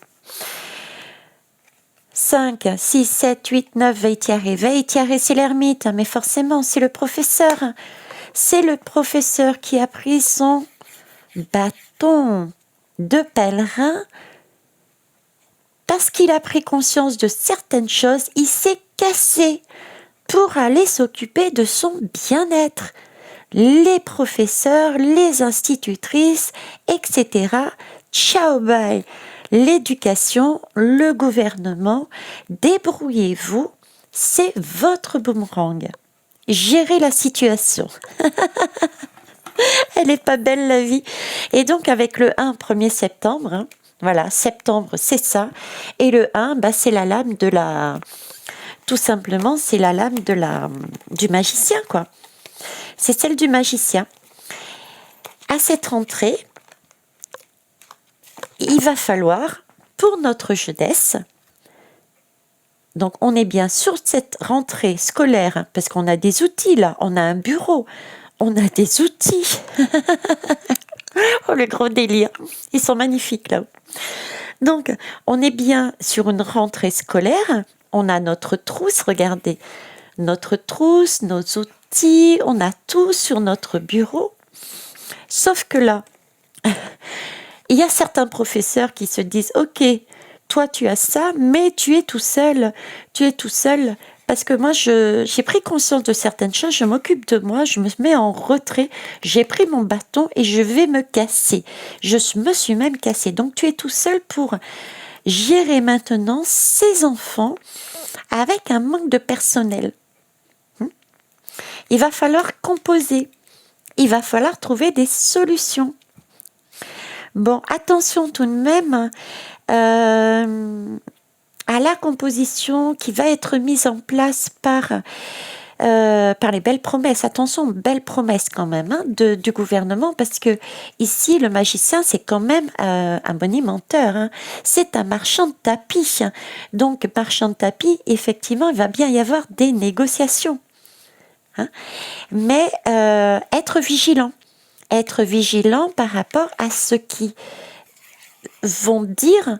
5, 6, 7, 8, 9, Veitiare. Veitiare, c'est l'ermite, mais forcément, c'est le professeur. C'est le professeur qui a pris son bâton de pèlerin. Parce qu'il a pris conscience de certaines choses, il s'est cassé pour aller s'occuper de son bien-être. Les professeurs, les institutrices, etc., Ciao, bye. L'éducation, le gouvernement, débrouillez-vous, c'est votre boomerang. Gérez la situation. Elle n'est pas belle la vie. Et donc avec le 1er septembre, hein, voilà, septembre c'est ça, et le 1, bah, c'est la lame de la... Tout simplement, c'est la lame de du magicien, quoi. C'est celle du magicien. À cette rentrée, il va falloir, pour notre jeunesse, donc on est bien sur cette rentrée scolaire, hein, parce qu'on a des outils là, on a un bureau, on a des outils. Oh, le gros délire, ils sont magnifiques là. Donc, on est bien sur une rentrée scolaire, on a notre trousse, regardez, notre trousse, nos outils, on a tout sur notre bureau. Sauf que là, il y a certains professeurs qui se disent « Ok, toi tu as ça, mais tu es tout seul, parce que moi j'ai pris conscience de certaines choses, je m'occupe de moi, je me mets en retrait, j'ai pris mon bâton et je vais me casser. Je me suis même cassée. Donc tu es tout seul pour gérer maintenant ces enfants avec un manque de personnel. Il va falloir composer, il va falloir trouver des solutions. Bon, attention tout de même à la composition qui va être mise en place par les belles promesses. Attention, belles promesses quand même hein, du gouvernement, parce que ici, le magicien, c'est quand même un bonimenteur. Hein. C'est un marchand de tapis. Donc, marchand de tapis, effectivement, il va bien y avoir des négociations. Hein. Mais être vigilant par rapport à ce qui vont dire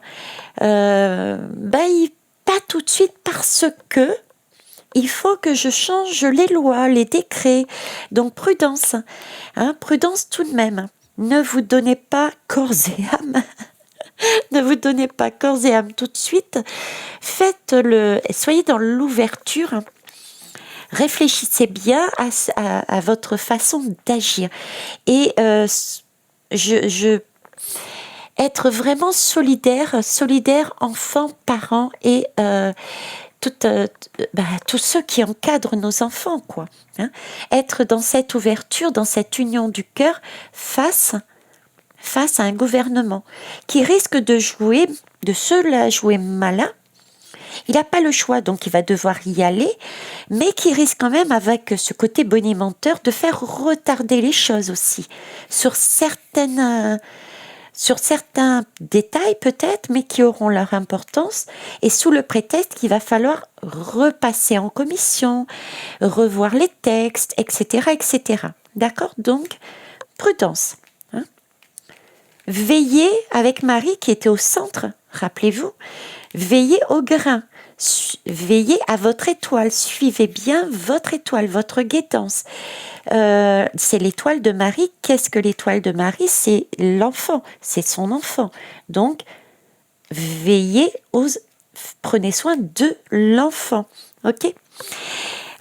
pas tout de suite parce que il faut que je change les lois, les décrets. Donc prudence, hein, prudence tout de même. Ne vous donnez pas corps et âme. Ne vous donnez pas corps et âme tout de suite. Soyez dans l'ouverture. Réfléchissez bien à votre façon d'agir. Et être vraiment solidaire enfants, parents et tous ceux qui encadrent nos enfants, quoi. Hein. Être dans cette ouverture, dans cette union du cœur face à un gouvernement qui risque de se la jouer malin. Il n'a pas le choix, donc il va devoir y aller, mais qui risque quand même, avec ce côté bonimenteur, de faire retarder les choses aussi sur certains détails peut-être, mais qui auront leur importance, et sous le prétexte qu'il va falloir repasser en commission, revoir les textes, etc. etc. D'accord? Donc, prudence. Hein? Veillez avec Marie qui était au centre, rappelez-vous, veillez au grain, veillez à votre étoile, suivez bien votre étoile, votre guidance. C'est l'étoile de Marie. Qu'est-ce que l'étoile de Marie? C'est l'enfant, c'est son enfant. Donc, prenez soin de l'enfant. Ok?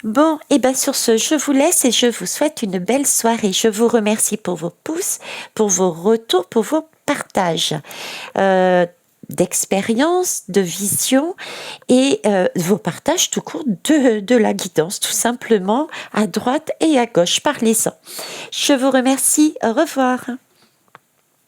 Bon, et bien sur ce, je vous laisse et je vous souhaite une belle soirée. Je vous remercie pour vos pouces, pour vos retours, pour vos partages. D'expérience, de vision et vos partages tout court de la guidance, tout simplement, à droite et à gauche. Parlez-en. Je vous remercie. Au revoir.